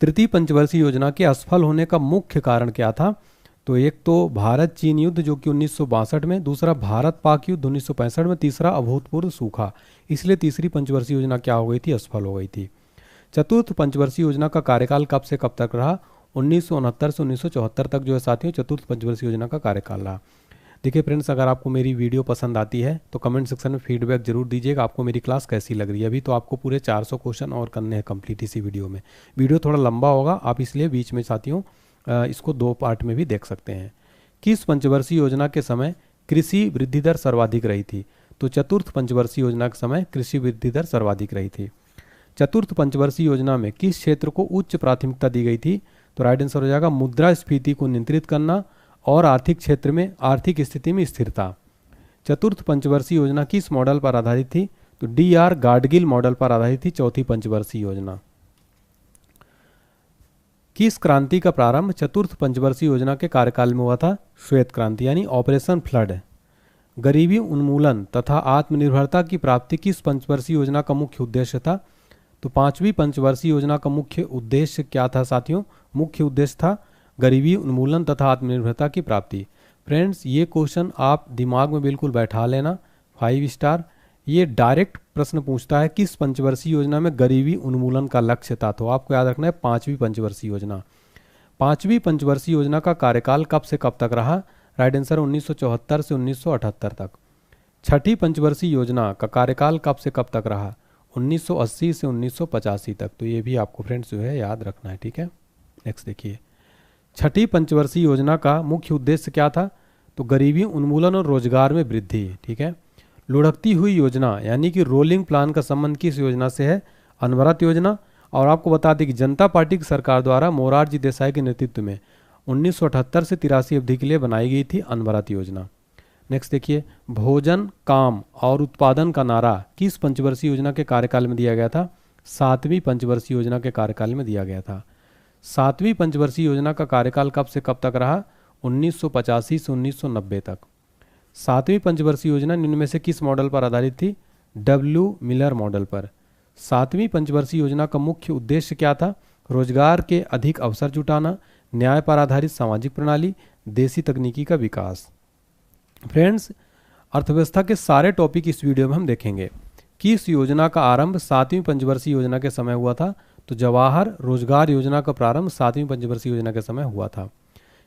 A: तृतीय पंचवर्षीय योजना के असफल होने का मुख्य कारण क्या था? तो एक तो भारत चीन युद्ध जो कि 1962 में, दूसरा भारत पाक युद्ध 1965 में, तीसरा अभूतपूर्व सूखा। इसलिए तीसरी पंचवर्षीय योजना क्या हो गई थी? असफल हो गई थी। चतुर्थ पंचवर्षीय योजना का कार्यकाल कब से कब तक रहा? 1969 से 1974 तक जो है साथियों चतुर्थ पंचवर्षीय योजना का कार्यकाल रहा। देखिए फ्रेंड्स अगर आपको मेरी वीडियो पसंद आती है तो कमेंट सेक्शन में फीडबैक जरूर दीजिएगा आपको मेरी क्लास कैसी लग रही है। अभी तो आपको पूरे 400 क्वेश्चन और करने हैं कंप्लीट इसी वीडियो में। वीडियो थोड़ा लंबा होगा, आप इसलिए बीच में साथियों इसको 2 पार्ट में भी देख सकते हैं। किस पंचवर्षीय योजना के समय कृषि वृद्धि दर सर्वाधिक रही थी? तो चतुर्थ पंचवर्षीय योजना के समय कृषि वृद्धि दर सर्वाधिक रही थी। चतुर्थ पंचवर्षीय योजना में किस क्षेत्र को उच्च प्राथमिकता दी गई थी? तो राइट आंसर हो जाएगा मुद्रास्फीति को नियंत्रित करना और आर्थिक क्षेत्र में आर्थिक स्थिति में स्थिरता। चतुर्थ पंचवर्षीय योजना किस मॉडल पर आधारित थी? तो डीआर गाडगिल मॉडल पर आधारित थी चौथी पंचवर्षीय योजना। किस क्रांति का प्रारंभ चतुर्थ पंचवर्षीय योजना के कार्यकाल में हुआ था? श्वेत क्रांति यानी ऑपरेशन फ्लड। गरीबी उन्मूलन तथा आत्मनिर्भरता की प्राप्ति किस पंचवर्षीय योजना का मुख्य उद्देश्य था? तो पांचवी पंचवर्षीय योजना का मुख्य उद्देश्य क्या था साथियों? मुख्य उद्देश्य था गरीबी उन्मूलन तथा आत्मनिर्भरता की प्राप्ति। फ्रेंड्स ये क्वेश्चन आप दिमाग में बिल्कुल बैठा लेना, 5 स्टार। ये डायरेक्ट प्रश्न पूछता है किस पंचवर्षीय योजना में गरीबी उन्मूलन का लक्ष्य था? तो आपको याद रखना है पांचवी पंचवर्षीय योजना। पांचवी पंचवर्षीय योजना का कार्यकाल कब से कब तक रहा? राइट आंसर 1974 से 1978 तक। छठी पंचवर्षीय योजना का कार्यकाल कब से कब तक रहा? 1980 से 1985 तक। तो ये भी आपको फ्रेंड्स जो है याद रखना है, ठीक है। नेक्स्ट देखिए, छठी पंचवर्षीय योजना का मुख्य उद्देश्य क्या था? तो गरीबी उन्मूलन और रोजगार में वृद्धि, ठीक है। लुढ़कती हुई योजना यानी कि रोलिंग प्लान का संबंध किस योजना से है? अनवरत योजना। और आपको बता दें कि जनता पार्टी की सरकार द्वारा मोरारजी देसाई के नेतृत्व में 1978 से 83 अवधि के लिए बनाई गई थी अनवरत योजना। नेक्स्ट देखिए, भोजन, काम और उत्पादन का नारा किस पंचवर्षीय योजना के कार्यकाल में दिया गया था? 7वीं पंचवर्षीय योजना के कार्यकाल में दिया गया था। 7वीं पंचवर्षीय योजना का कार्यकाल कब से कब तक रहा? 1985 से 1990 तक। 7वीं पंचवर्षीय योजना निम्न में से किस मॉडल पर आधारित थी? डब्ल्यू मिलर मॉडल पर। 7वीं पंचवर्षीय योजना का मुख्य उद्देश्य क्या था? रोजगार के अधिक अवसर जुटाना, न्याय पर आधारित सामाजिक प्रणाली, देसी तकनीकी का विकास। फ्रेंड्स, अर्थव्यवस्था के सारे टॉपिक इस वीडियो में हम देखेंगे। किस योजना का आरंभ 7वीं पंचवर्षीय योजना के समय हुआ था? तो जवाहर रोजगार योजना का प्रारंभ 7वीं पंचवर्षीय योजना के समय हुआ था।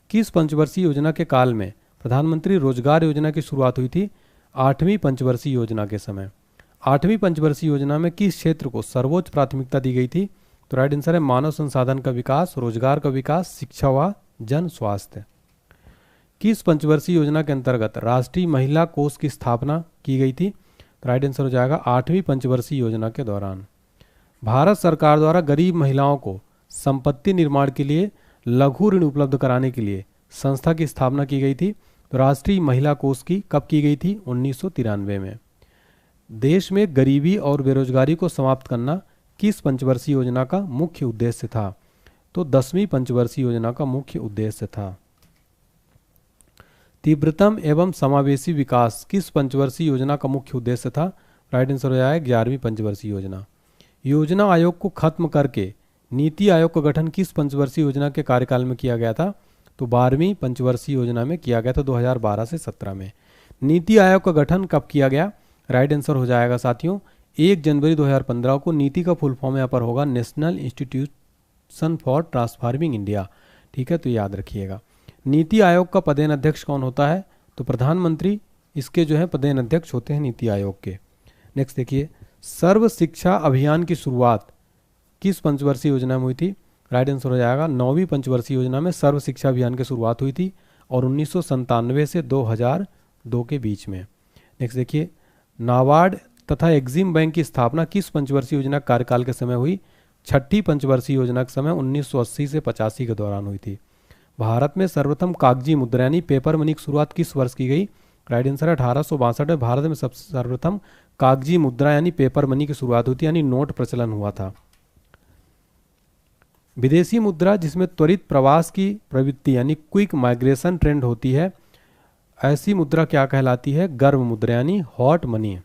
A: किस पंचवर्षीय योजना के काल में प्रधानमंत्री रोजगार योजना की शुरुआत हुई थी? 8वीं पंचवर्षीय योजना के समय। 8वीं पंचवर्षीय योजना में किस क्षेत्र को सर्वोच्च प्राथमिकता दी गई थी? तो राइट आंसर है मानव संसाधन का विकास, रोजगार का विकास, शिक्षा व जन स्वास्थ्य। किस पंचवर्षीय योजना के अंतर्गत राष्ट्रीय महिला कोष की स्थापना की गई थी? तो राइट आंसर हो जाएगा 8वीं पंचवर्षीय योजना के दौरान। भारत सरकार द्वारा गरीब महिलाओं को संपत्ति निर्माण के लिए लघु ऋण उपलब्ध कराने के लिए संस्था की स्थापना की गई थी। तो राष्ट्रीय महिला कोष की कब की गई थी? 1993 में। देश में गरीबी और बेरोजगारी को समाप्त करना किस पंचवर्षीय योजना का मुख्य उद्देश्य था? तो 10वीं पंचवर्षीय योजना का मुख्य उद्देश्य था। तीव्रतम एवं समावेशी विकास किस पंचवर्षीय योजना का मुख्य उद्देश्य था? राइट आंसर हो जाएगा 11वीं पंचवर्षीय योजना। योजना आयोग को खत्म करके नीति आयोग का गठन किस पंचवर्षीय योजना के कार्यकाल में किया गया था? तो 12वीं पंचवर्षीय योजना में किया गया था 2012 से 17 में। नीति आयोग का गठन कब किया गया? राइट आंसर हो जाएगा साथियों 1 जनवरी 2015 को। नीति का फुल फॉर्म यहाँ पर होगा national institution for transforming India, ठीक है। तो याद रखिएगा। नीति आयोग का पदेन अध्यक्ष कौन होता है? तो प्रधानमंत्री इसके जो है पदेन अध्यक्ष होते हैं नीति आयोग के। नेक्स्ट देखिए, सर्व शिक्षा अभियान की शुरुआत किस पंचवर्षीय योजना में हुई थी? राइट आंसर हो जाएगा 9वीं पंचवर्षीय योजना में सर्व शिक्षा अभियान की शुरुआत हुई थी और 1997 से 2002 के बीच में। नेक्स्ट देखिए, नाबार्ड तथा एग्जिम बैंक की स्थापना किस पंचवर्षीय योजना कार्यकाल के समय हुई? 6ठी पंचवर्षीय योजना के समय 1980 से 85 के दौरान हुई थी। भारत में सर्वप्रथम कागजी मुद्रा यानी पेपर मनी की शुरुआत किस वर्ष की गई? राइट आंसर है 1862 में भारत में सर्वप्रथम कागजी मुद्रा यानी पेपर मनी की शुरुआत हुई थी, यानी नोट प्रचलन हुआ था। विदेशी मुद्रा जिसमें त्वरित प्रवास की प्रवृत्ति यानी क्विक माइग्रेशन ट्रेंड होती है, ऐसी मुद्रा क्या कहलाती है? गर्म मुद्रा यानी हॉट मनी।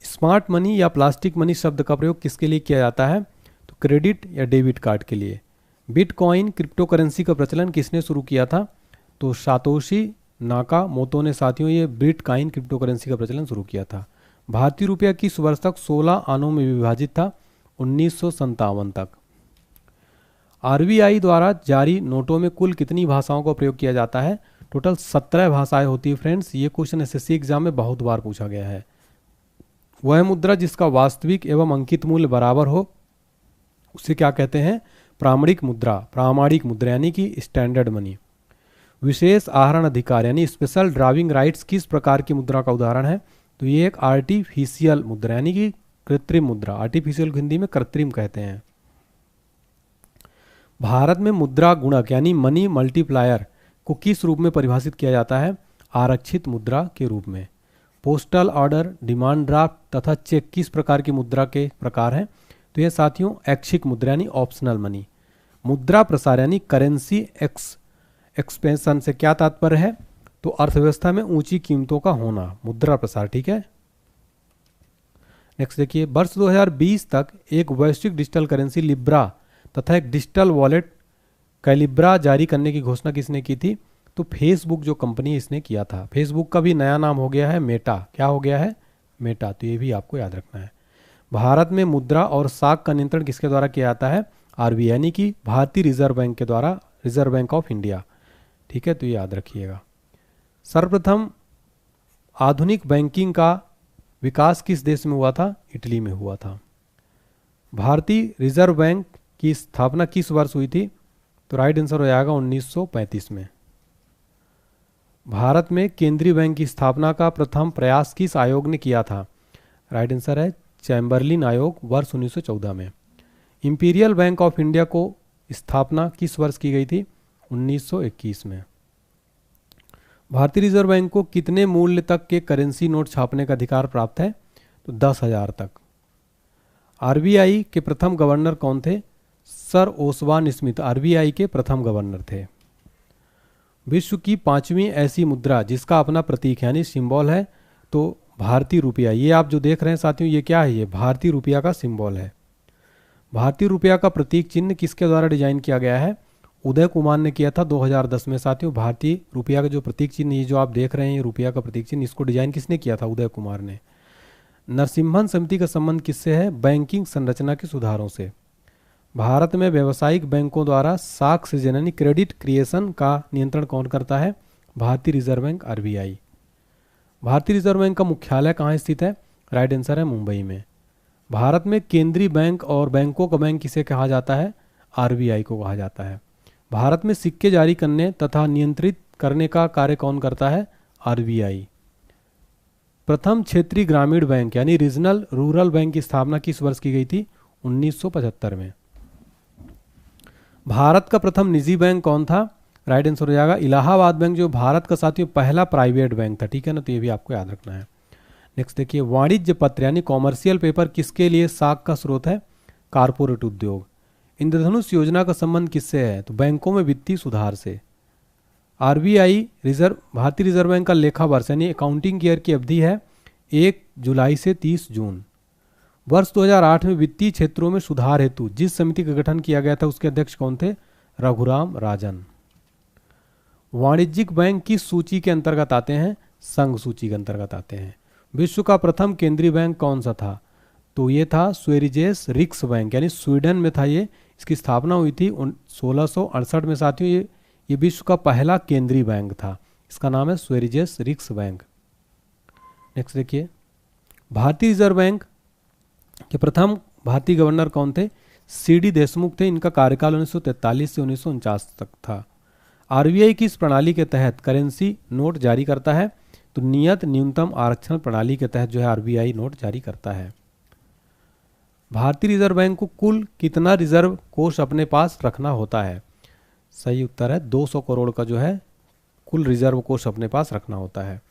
A: स्मार्ट मनी या प्लास्टिक मनी शब्द का प्रयोग किसके लिए किया जाता है? तो क्रेडिट या डेबिट कार्ड के लिए। बिटकॉइन क्रिप्टो करेंसी का प्रचलन किसने शुरू किया था? तो सातोशी नाकामोतो ने साथियों ये बिटकॉइन क्रिप्टो करेंसी का प्रचलन शुरू किया था। भारतीय रुपया किस वर्ष तक 16 आनों में विभाजित था? 1957 तक। आरबीआई द्वारा जारी नोटों में कुल कितनी भाषाओं का प्रयोग किया जाता है? टोटल 17 भाषाएं होती है फ्रेंड्स। ये क्वेश्चन एसएससी एग्जाम में बहुत बार पूछा गया है। वह मुद्रा जिसका वास्तविक एवं अंकित मूल्य बराबर हो उसे क्या कहते हैं? प्रामाणिक मुद्रा। प्रामाणिक मुद्रा यानी कि स्टैंडर्ड मनी। विशेष आहरण अधिकार यानी स्पेशल ड्राइविंग राइट्स किस प्रकार की मुद्रा का उदाहरण है? तो ये एक आर्टिफिशियल मुद्रा यानी कि कृत्रिम मुद्रा। आर्टिफिशियल हिंदी में कृत्रिम कहते हैं। भारत में मुद्रा गुणक यानी मनी मल्टीप्लायर को किस रूप में परिभाषित किया जाता है? आरक्षित मुद्रा के रूप में। पोस्टल ऑर्डर, डिमांड ड्राफ्ट तथा चेक किस प्रकार की मुद्रा के प्रकार हैं? तो ये साथियों ऐच्छिक मुद्रा यानी ऑप्शनल मनी। मुद्रा प्रसार यानी करेंसी एक्सपेंशन से क्या तात्पर्य है? तो अर्थव्यवस्था में ऊंची कीमतों का होना, मुद्रा प्रसार, ठीक है। नेक्स्ट देखिए, वर्ष 2020 तक एक वैश्विक डिजिटल करेंसी लिब्रा तथा एक डिजिटल वॉलेट कैलिब्रा जारी करने की घोषणा किसने की थी? तो फेसबुक जो कंपनी इसने किया था। फेसबुक का भी नया नाम हो गया है मेटा। क्या हो गया है? मेटा। तो ये भी आपको याद रखना है। भारत में मुद्रा और साख का नियंत्रण किसके द्वारा किया जाता है? आरबीआई यानी कि भारतीय रिजर्व बैंक के द्वारा, रिजर्व बैंक ऑफ इंडिया, ठीक है। तो ये याद रखिएगा। सर्वप्रथम आधुनिक बैंकिंग का विकास किस देश में हुआ था? इटली में हुआ था। भारतीय रिजर्व बैंक की स्थापना किस वर्ष हुई थी? तो राइट आंसर हो जाएगा 1935 में। भारत में केंद्रीय बैंक की स्थापना का प्रथम प्रयास किस आयोग ने किया था? राइट आंसर है चैम्बरलिन आयोग, वर्ष 1914 में। इंपीरियल बैंक ऑफ इंडिया को स्थापना किस वर्ष की गई थी? 1921 में। भारतीय रिजर्व बैंक को कितने मूल्य तक के करेंसी नोट छापने का अधिकार प्राप्त है? तो 10,000 तक। आरबीआई के प्रथम गवर्नर कौन थे? सर ओसवान स्मिथ आरबीआई के प्रथम गवर्नर थे। विश्व की 5वीं ऐसी मुद्रा जिसका अपना प्रतीक यानी सिंबल है तो भारतीय रुपया। ये आप जो देख रहे हैं साथियों, ये क्या है? ये भारतीय रुपया का सिंबल है। भारतीय रुपया का प्रतीक चिन्ह किसके द्वारा डिजाइन किया गया है? उदय कुमार ने किया था 2010 में। साथियों, भारतीय रुपया का जो प्रतीक चिन्ह, ये जो आप देख रहे हैं ये रुपया का प्रतीक चिन्ह, इसको डिजाइन किसने किया था? उदय कुमार ने। नरसिम्हन समिति का संबंध किससे है? बैंकिंग संरचना के सुधारों से। भारत में व्यावसायिक बैंकों द्वारा साख सृजन यानी क्रेडिट क्रिएशन का नियंत्रण कौन करता है? भारतीय रिजर्व बैंक आरबीआई। भारतीय रिजर्व बैंक का मुख्यालय कहाँ स्थित है? राइट आंसर है मुंबई में। भारत में केंद्रीय बैंक और बैंकों का बैंक किसे कहा जाता है? आरबीआई को कहा जाता है। भारत में सिक्के जारी करने तथा नियंत्रित करने का कार्य कौन करता है? आरबीआई। प्रथम क्षेत्रीय ग्रामीण बैंक यानी रीजनल रूरल बैंक की स्थापना किस वर्ष की गई थी? 1975 में। भारत का प्रथम निजी बैंक कौन था? राइट आंसर हो जाएगा इलाहाबाद बैंक, जो भारत का साथियों पहला प्राइवेट बैंक था। ठीक है ना, तो ये भी आपको याद रखना है। नेक्स्ट देखिए, वाणिज्य पत्र यानी कॉमर्शियल पेपर किसके लिए साख का स्रोत है? कारपोरेट उद्योग। इंद्रधनुष योजना का संबंध किससे है? तो बैंकों में वित्तीय सुधार से। आरबीआई भारतीय रिजर्व बैंक का लेखा वर्ष यानी अकाउंटिंग ईयर की अवधि है 1 जुलाई से 30 जून। वर्ष 2008 में वित्तीय क्षेत्रों में सुधार हेतु जिस समिति का गठन किया गया था उसके अध्यक्ष कौन थे? रघुराम राजन। वाणिज्यिक बैंक किस सूची के अंतर्गत आते हैं? संघ सूची के अंतर्गत आते हैं। विश्व का प्रथम केंद्रीय बैंक कौन सा था? तो ये था स्वेरिजेस रिक्स बैंक, यानी स्वीडन में था ये। इसकी स्थापना हुई थी 1668 में। साथियों, ये विश्व का पहला केंद्रीय बैंक था। इसका नाम है स्वेरिजेस रिक्स बैंक। नेक्स्ट देखिए, भारतीय रिजर्व बैंक के प्रथम भारतीय गवर्नर कौन थे? सीडी देशमुख थे। इनका कार्यकाल 1943 से 1949 तक था। आरबीआई किस प्रणाली के तहत करेंसी नोट जारी करता है? तो नियत न्यूनतम आरक्षण प्रणाली के तहत जो है आरबीआई नोट जारी करता है। भारतीय रिजर्व बैंक को कुल कितना रिजर्व कोष अपने पास रखना होता है? सही उत्तर है 200 करोड़ का जो है कुल रिजर्व कोष अपने पास रखना होता है।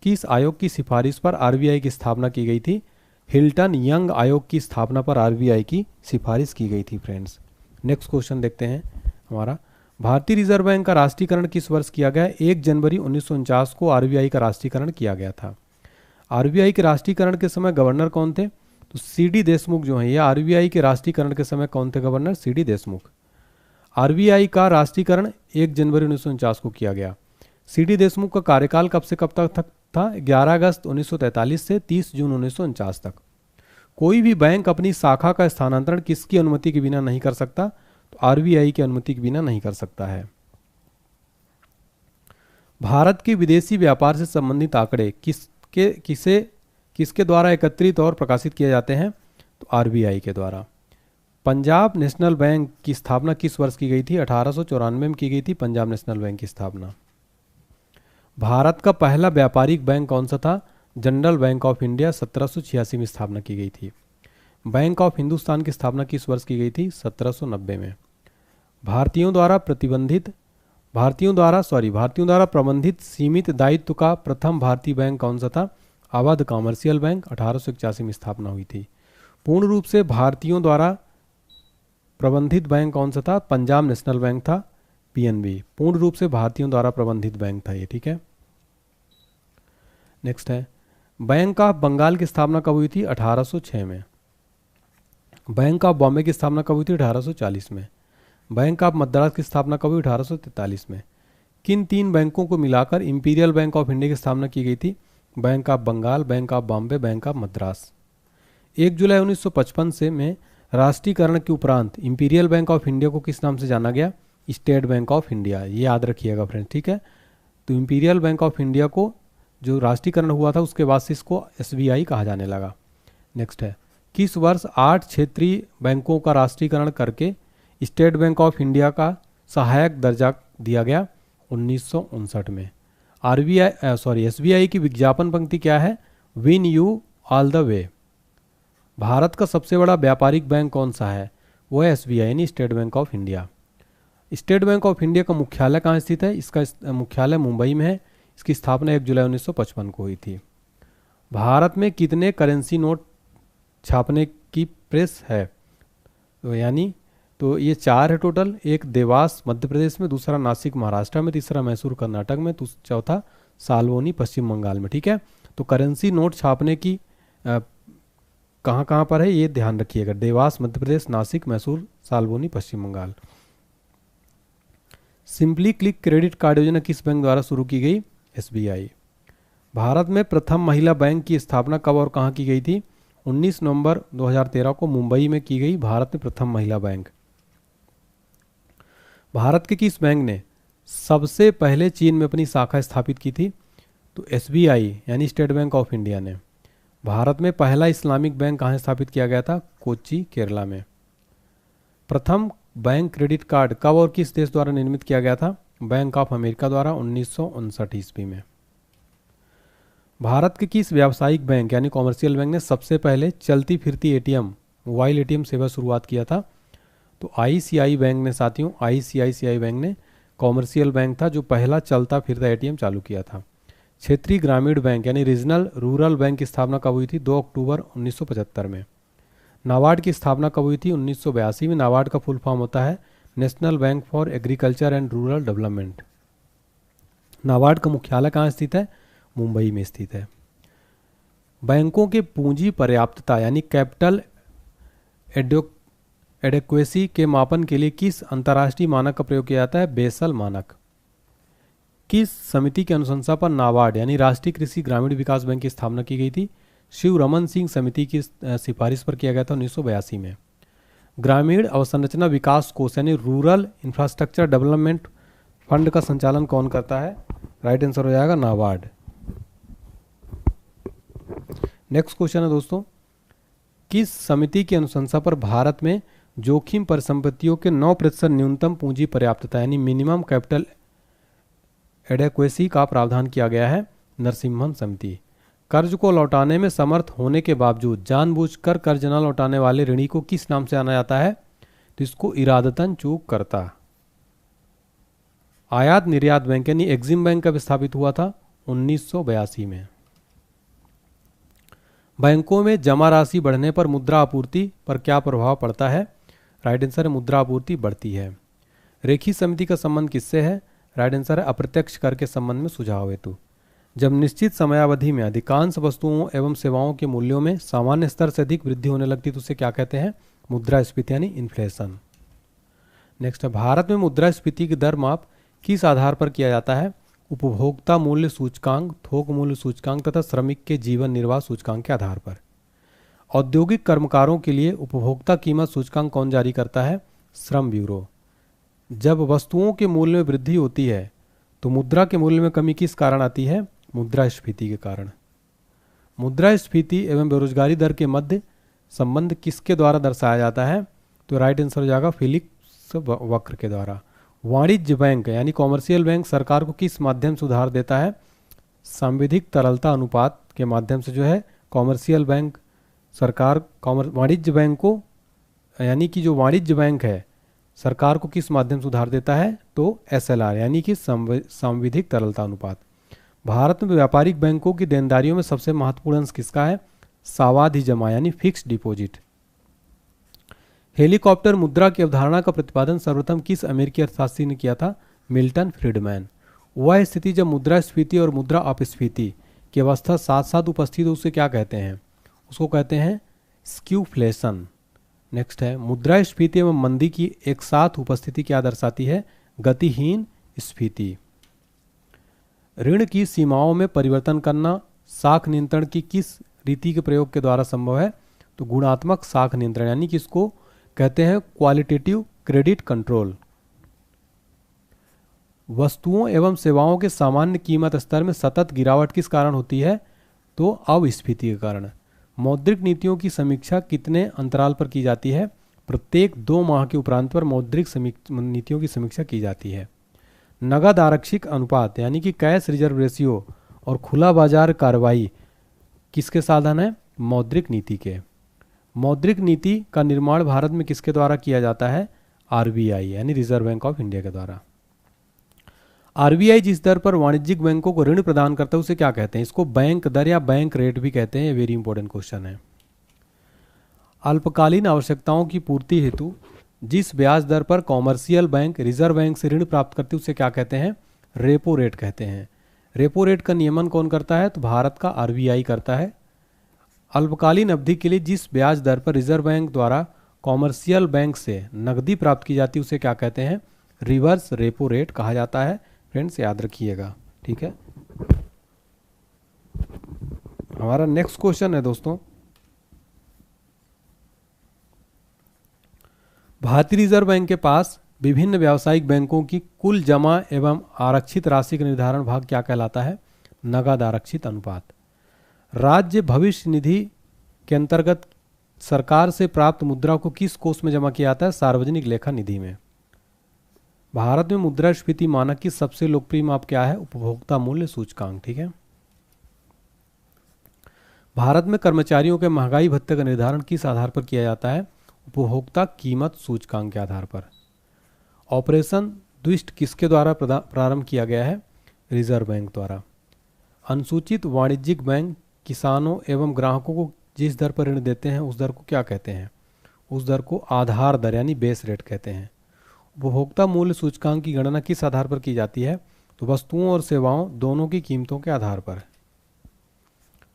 A: किस आयोग की सिफारिश पर आरबीआई की स्थापना की गई थी? हिल्टन यंग आयोग की स्थापना पर आरबीआई की सिफारिश की गई थी फ्रेंड्स। नेक्स्ट क्वेश्चन देखते हैं हमारा, भारतीय रिजर्व बैंक का राष्ट्रीयकरण किस वर्ष किया गया? 1 जनवरी 1949 को आरबीआई का राष्ट्रीयकरण किया गया था। आरबीआई के राष्ट्रीयकरण के समय गवर्नर कौन थे? तो सीडी देशमुख जो हैं, ये आरबीआई के राष्ट्रीयकरण के समय कौन थे गवर्नर? सीडी देशमुख। आरबीआई का राष्ट्रीयकरण 1 जनवरी 1949 को किया गया। सीडी देशमुख का कार्यकाल कब से कब तक था? 11 अगस्त 1943 से 30 जून 1949 तक। कोई भी बैंक अपनी शाखा का स्थानांतरण किसकी अनुमति के बिना नहीं कर सकता? तो आरबीआई की अनुमति के बिना नहीं कर सकता है। भारत के विदेशी व्यापार से संबंधित आंकड़े किसके द्वारा एकत्रित और प्रकाशित किए जाते हैं? तो आरबीआई के द्वारा। पंजाब नेशनल बैंक की स्थापना किस वर्ष की गई थी? 1894 में की गई थी पंजाब नेशनल बैंक की स्थापना। भारत का पहला व्यापारिक बैंक कौन सा था? जनरल बैंक ऑफ इंडिया, 1786 में स्थापना की गई थी। बैंक ऑफ हिंदुस्तान की स्थापना किस वर्ष की गई थी? 1790 में। भारतीयों द्वारा प्रबंधित सीमित दायित्व का प्रथम भारतीय बैंक कौन सा था? अवध कॉमर्शियल बैंक, 1881 में स्थापना हुई थी। पूर्ण रूप से भारतीयों द्वारा प्रबंधित बैंक कौन सा था? पंजाब नेशनल बैंक था, पीएनबी। पूर्ण रूप से भारतीयों द्वारा प्रबंधित बैंक था ये। ठीक है, नेक्स्ट है, बैंक ऑफ बंगाल की स्थापना कब हुई थी? 1806 में। बैंक ऑफ बॉम्बे की स्थापना कब हुई थी? 1840 में। बैंक ऑफ मद्रास की स्थापना कब हुई? 1843 में। किन 3 बैंकों को मिलाकर इंपीरियल बैंक ऑफ इंडिया की स्थापना की गई थी? Bank of Bengal, bank of Bombay, bank of Madras. 1 जुलाई 1955 से में राष्ट्रीयकरण के उपरांत इंपीरियल बैंक ऑफ इंडिया को किस नाम से जाना गया? State bank of India. ये याद रखिएगा फ्रेंड्स। ठीक है, तो इंपीरियल बैंक ऑफ इंडिया को जो राष्ट्रीयकरण हुआ था उसके बाद से इसको एसबीआई कहा जाने लगा। नेक्स्ट है, किस वर्ष 8 क्षेत्रीय बैंकों का राष्ट्रीयकरण करके स्टेट बैंक ऑफ इंडिया का सहायक दर्जा दिया गया? 1959 में। एसबीआई की विज्ञापन पंक्ति क्या है? Win you all the way. Bharat का सबसे बड़ा व्यापारिक बैंक कौन सा है? वो है एसबीआई यानी state bank of India. State bank of India का मुख्यालय कहाँ स्थित है? इसका मुख्यालय मुंबई में है। इसकी स्थापना 1 जुलाई 1955 को हुई थी। भारत में कितने करेंसी नोट छापने की प्रेस है? तो ये 4 है टोटल। एक देवास मध्य प्रदेश में, दूसरा नासिक महाराष्ट्र में, तीसरा मैसूर कर्नाटक में, चौथा साल्वोनी पश्चिम बंगाल में। ठीक है, तो करेंसी नोट छापने की कहाँ कहाँ पर है ये ध्यान रखिएगा। Dewas Madhya Pradesh, Nashik, Mysore, Salboni Paschim Bangal. Simply click credit card योजना किस बैंक द्वारा शुरू की गई? एसबीआई। भारत में प्रथम महिला बैंक की स्थापना कब और कहाँ की गई थी? 19 नवंबर 2013 को मुंबई में की गई भारत में प्रथम महिला बैंक। भारत के किस बैंक ने सबसे पहले चीन में अपनी शाखा स्थापित की थी? तो एसबीआई यानी स्टेट बैंक ऑफ इंडिया ने। भारत में पहला इस्लामिक बैंक कहाँ स्थापित किया गया था? कोच्चि, केरला में। प्रथम बैंक क्रेडिट कार्ड कब और किस देश द्वारा निर्मित किया गया था? बैंक ऑफ अमेरिका द्वारा 1959 ईस्वी में। भारत के किस व्यावसायिक बैंक यानी कॉमर्शियल बैंक ने सबसे पहले चलती फिरती एटीएम, मोबाइल एटीएम सेवा शुरुआत किया था? तो आईसीआई बैंक ने साथियों, आईसीआईसीआई बैंक ने कॉमर्शियल बैंक था जो पहला चलता फिरता एटीएम चालू किया था। क्षेत्रीय ग्रामीण बैंक यानी रीजनल रूरल बैंक की स्थापना कब हुई थी? 2 अक्टूबर 1975 में। नाबार्ड की स्थापना कब हुई थी? 1982 में। नाबार्ड का फुल फॉर्म होता है national bank for agriculture and rural development. NABARD का मुख्यालय कहाँ स्थित है? मुंबई में स्थित है। बैंकों के पूंजी पर्याप्तता यानी कैपिटल एडेक्वेसी के मापन के लिए किस अंतर्राष्ट्रीय मानक का प्रयोग किया जाता है? बेसल मानक। किस समिति की अनुशंसा पर नाबार्ड यानी राष्ट्रीय कृषि ग्रामीण विकास बैंक की स्थापना की गई थी? शिव रमन सिंह समिति की सिफारिश पर किया गया था 1982 में। ग्रामीण अवसंरचना विकास कोष यानी रूरल इंफ्रास्ट्रक्चर डेवलपमेंट फंड का संचालन कौन करता है? राइट आंसर हो जाएगा नाबार्ड। नेक्स्ट क्वेश्चन है दोस्तों, किस समिति की अनुशंसा पर भारत में जोखिम परिसंपत्तियों के 9% न्यूनतम पूंजी पर्याप्तता यानी मिनिमम कैपिटल एडेक्वेसी का प्रावधान किया गया है? नरसिम्हन समिति। कर्ज को लौटाने में समर्थ होने के बावजूद जानबूझकर कर्ज न लौटाने वाले ऋणी को किस नाम से जाना जाता है? तो इसको इरादतन चूक करता। आयात निर्यात बैंक यानी एग्जिम बैंक कब स्थापित हुआ था? 1982 में। बैंकों में जमा राशि बढ़ने पर मुद्रा आपूर्ति पर क्या प्रभाव पड़ता है? राइट आंसर है मुद्रा आपूर्ति बढ़ती है। रेखी समिति का संबंध किससे है? राइट आंसर है अप्रत्यक्ष कर के संबंध में सुझाव हेतु। जब निश्चित समयावधि में अधिकांश वस्तुओं एवं सेवाओं के मूल्यों में सामान्य स्तर से अधिक वृद्धि होने लगती तो उसे क्या कहते हैं? मुद्रास्फीति यानी इन्फ्लेशन। नेक्स्ट है, भारत में मुद्रास्फीति की दर माप किस आधार पर किया जाता है? उपभोक्ता मूल्य सूचकांक, थोक मूल्य सूचकांक तथा श्रमिक के जीवन निर्वाह सूचकांक के आधार पर। औद्योगिक कर्मकारों के लिए उपभोक्ता कीमत सूचकांक कौन जारी करता है? श्रम ब्यूरो। जब वस्तुओं के मूल्य में वृद्धि होती है तो मुद्रा के मूल्य में कमी किस कारण आती है? मुद्रास्फीति के कारण। मुद्रास्फीति एवं बेरोजगारी दर के मध्य संबंध किसके द्वारा दर्शाया जाता है? तो राइट आंसर हो जाएगा फिलिप्स वक्र के द्वारा। वाणिज्य बैंक यानी कॉमर्शियल बैंक सरकार को किस माध्यम से उधार देता है? सांविधिक तरलता अनुपात के माध्यम से जो है कॉमर्शियल बैंक सरकार वाणिज्य बैंक को यानी कि जो वाणिज्य बैंक है सरकार को किस माध्यम से उधार देता है? तो एसएलआर यानी कि सांविधिक तरलता अनुपात। भारत में व्यापारिक बैंकों की देनदारियों में सबसे महत्वपूर्ण अंश किसका है? सावधि जमा यानी फिक्स्ड डिपॉजिट। हेलीकॉप्टर मुद्रा की अवधारणा का प्रतिपादन सर्वप्रथम किस अमेरिकी अर्थशास्त्री ने किया था? Milton Friedman. वह स्थिति जब मुद्रास्फीति और मुद्रा अपस्फीति की अवस्था साथ साथ उपस्थित हो उसे क्या कहते हैं? उसको कहते हैं स्क्यूफ्लेशन। नेक्स्ट है, मुद्रास्फीति एवं मंदी की एक साथ उपस्थिति क्या दर्शाती है? गतिहीन स्फीति। ऋण की सीमाओं में परिवर्तन करना साख नियंत्रण की किस रीति के प्रयोग के द्वारा संभव है? तो गुणात्मक साख नियंत्रण यानी कि इसको कहते हैं क्वालिटेटिव क्रेडिट कंट्रोल। वस्तुओं एवं सेवाओं के सामान्य कीमत स्तर में सतत गिरावट किस कारण होती है? तो अपस्फीति के कारण। मौद्रिक नीतियों की समीक्षा कितने अंतराल पर की जाती है? प्रत्येक 2 माह के उपरांत पर मौद्रिक नीतियों की समीक्षा की जाती है। नगद आरक्षित अनुपात यानी कि कैश रिजर्व रेशियो और खुला बाजार कार्रवाई किसके साधन है? मौद्रिक नीति के। मौद्रिक नीति का निर्माण भारत में किसके द्वारा किया जाता है? आरबीआई यानी रिजर्व बैंक ऑफ इंडिया के द्वारा। आरबीआई जिस दर पर वाणिज्यिक बैंकों को ऋण प्रदान करता है उसे क्या कहते हैं? इसको बैंक दर या बैंक रेट भी कहते हैं। वेरी इंपॉर्टेंट क्वेश्चन है। अल्पकालीन आवश्यकताओं की पूर्ति हेतु जिस ब्याज दर पर कॉमर्शियल बैंक रिजर्व बैंक से ऋण प्राप्त करते हैं उसे क्या कहते हैं? रेपो रेट कहते हैं। रेपो रेट का नियमन कौन करता है? तो भारत का आरबीआई करता है। अल्पकालीन अवधि के लिए जिस ब्याज दर पर रिजर्व बैंक द्वारा कॉमर्शियल बैंक से नकदी प्राप्त की जाती है उसे क्या कहते हैं? रिवर्स रेपो रेट कहा जाता है। फ्रेंड्स याद रखिएगा, ठीक है। हमारा नेक्स्ट क्वेश्चन है दोस्तों, भारतीय रिजर्व बैंक के पास विभिन्न व्यावसायिक बैंकों की कुल जमा एवं आरक्षित राशि का निर्धारण भाग क्या कहलाता है? नगद आरक्षित अनुपात। राज्य भविष्य निधि के अंतर्गत सरकार से प्राप्त मुद्रा को किस कोष में जमा किया जाता है? सार्वजनिक लेखा निधि में। भारत में मुद्रास्फीति मानक की सबसे लोकप्रिय माप क्या है? उपभोक्ता मूल्य सूचकांक, ठीक है। भारत में कर्मचारियों के महंगाई भत्ते का निर्धारण किस आधार पर किया जाता है? उपभोक्ता कीमत सूचकांक के आधार पर। ऑपरेशन द्विष्ट किसके द्वारा प्रारंभ किया गया है? रिजर्व बैंक द्वारा। अनुसूचित वाणिज्यिक बैंक किसानों एवं ग्राहकों को जिस दर पर ऋण देते हैं उस दर को क्या कहते हैं? उस दर को आधार दर यानी बेस रेट कहते हैं। उपभोक्ता मूल्य सूचकांक की गणना किस आधार पर की जाती है? तो वस्तुओं और सेवाओं दोनों की कीमतों के आधार पर।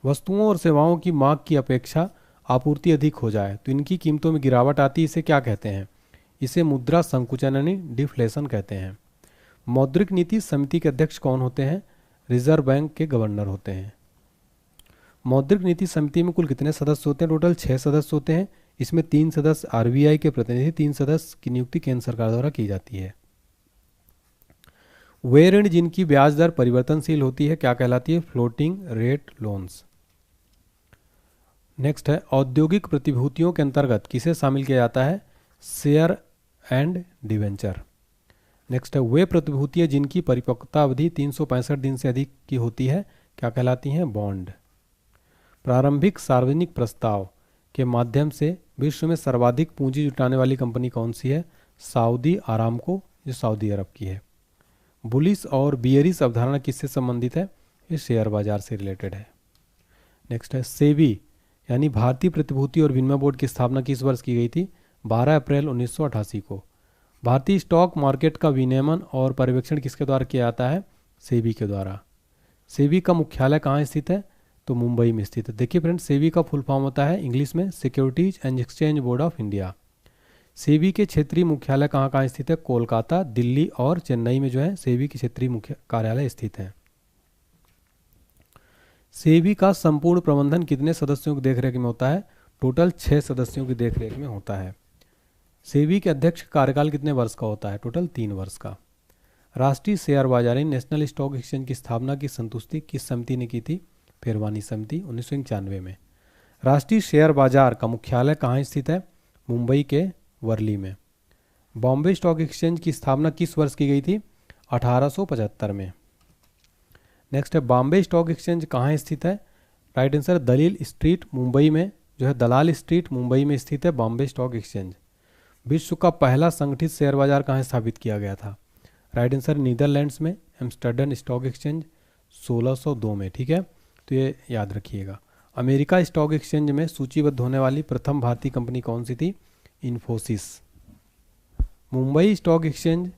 A: वस्तुओं और सेवाओं की मांग की अपेक्षा आपूर्ति अधिक हो जाए तो इनकी कीमतों में गिरावट आती है। इसे क्या कहते हैं? इसे मुद्रा संकुचन यानी डिफ्लेशन कहते हैं। मौद्रिक नीति समिति के अध्यक्ष कौन होते हैं? रिजर्व बैंक के गवर्नर होते हैं। मौद्रिक नीति समिति में कुल कितने सदस्य होते हैं? टोटल 6 सदस्य होते हैं। इसमें 3 सदस्य आरबीआई के प्रतिनिधि, 3 सदस्य की नियुक्ति केंद्र सरकार द्वारा की जाती है। वे ऋण जिनकी ब्याज दर परिवर्तनशील होती है क्या कहलाती है? Floating rate loans. नेक्स्ट है, औद्योगिक प्रतिभूतियों के अंतर्गत किसे शामिल किया जाता है? Share and debenture. नेक्स्ट है, वे प्रतिभूतियां जिनकी परिपक्वता अवधि 365 दिन से अधिक की होती है क्या कहलाती हैं? बॉन्ड। प्रारंभिक सार्वजनिक प्रस्ताव के माध्यम से विश्व में सर्वाधिक पूंजी जुटाने वाली कंपनी कौन सी है? सऊदी आरामको, जो सऊदी अरब की है। बुलिश और बियरिश अवधारणा किससे संबंधित है? ये शेयर बाजार से रिलेटेड है। नेक्स्ट है, सेबी यानी भारतीय प्रतिभूति और विनिमय बोर्ड की स्थापना किस वर्ष की गई थी? 12 अप्रैल 1988 को। भारतीय स्टॉक मार्केट का विनियमन और पर्यवेक्षण किसके द्वारा किया जाता है? सेबी के द्वारा। सेबी का मुख्यालय कहाँ स्थित है? तो मुंबई में स्थित है। देखिए फ्रेंड्स, सेबी का फुल फॉर्म होता है इंग्लिश में securities and exchange board of India. SEBI के क्षेत्रीय मुख्यालय कहाँ कहाँ स्थित है? कोलकाता, दिल्ली और चेन्नई में जो है सेबी के क्षेत्रीय मुख्य कार्यालय स्थित है। सेबी का संपूर्ण प्रबंधन कितने सदस्यों की देखरेख में होता है? टोटल 6 सदस्यों की देखरेख में होता है। सेबी के अध्यक्ष का कार्यकाल कितने वर्ष का होता है? टोटल 3 वर्ष का। राष्ट्रीय शेयर बाजार नेशनल स्टॉक एक्सचेंज की स्थापना की संतुष्टि किस समिति ने की थी? फिरवानी समिति 1991 में। राष्ट्रीय शेयर बाजार का मुख्यालय कहाँ स्थित है? मुंबई के वर्ली में। बॉम्बे स्टॉक एक्सचेंज की स्थापना किस वर्ष की गई थी? 1875 में। नेक्स्ट है, बॉम्बे स्टॉक एक्सचेंज कहाँ स्थित है? राइट आंसर दलील स्ट्रीट मुंबई में, जो है दलाल स्ट्रीट मुंबई में स्थित है बॉम्बे स्टॉक एक्सचेंज। विश्व का पहला संगठित शेयर बाजार कहाँ स्थापित किया गया था? राइट आंसर नीदरलैंड्स में एम्स्टर्डम स्टॉक एक्सचेंज 1602 में, ठीक है, तो ये याद रखिएगा। अमेरिका स्टॉक एक्सचेंज में सूचीबद्ध होने वाली प्रथम भारतीय कंपनी कौन सी थी? इन्फोसिस। मुंबई स्टॉक एक्सचेंज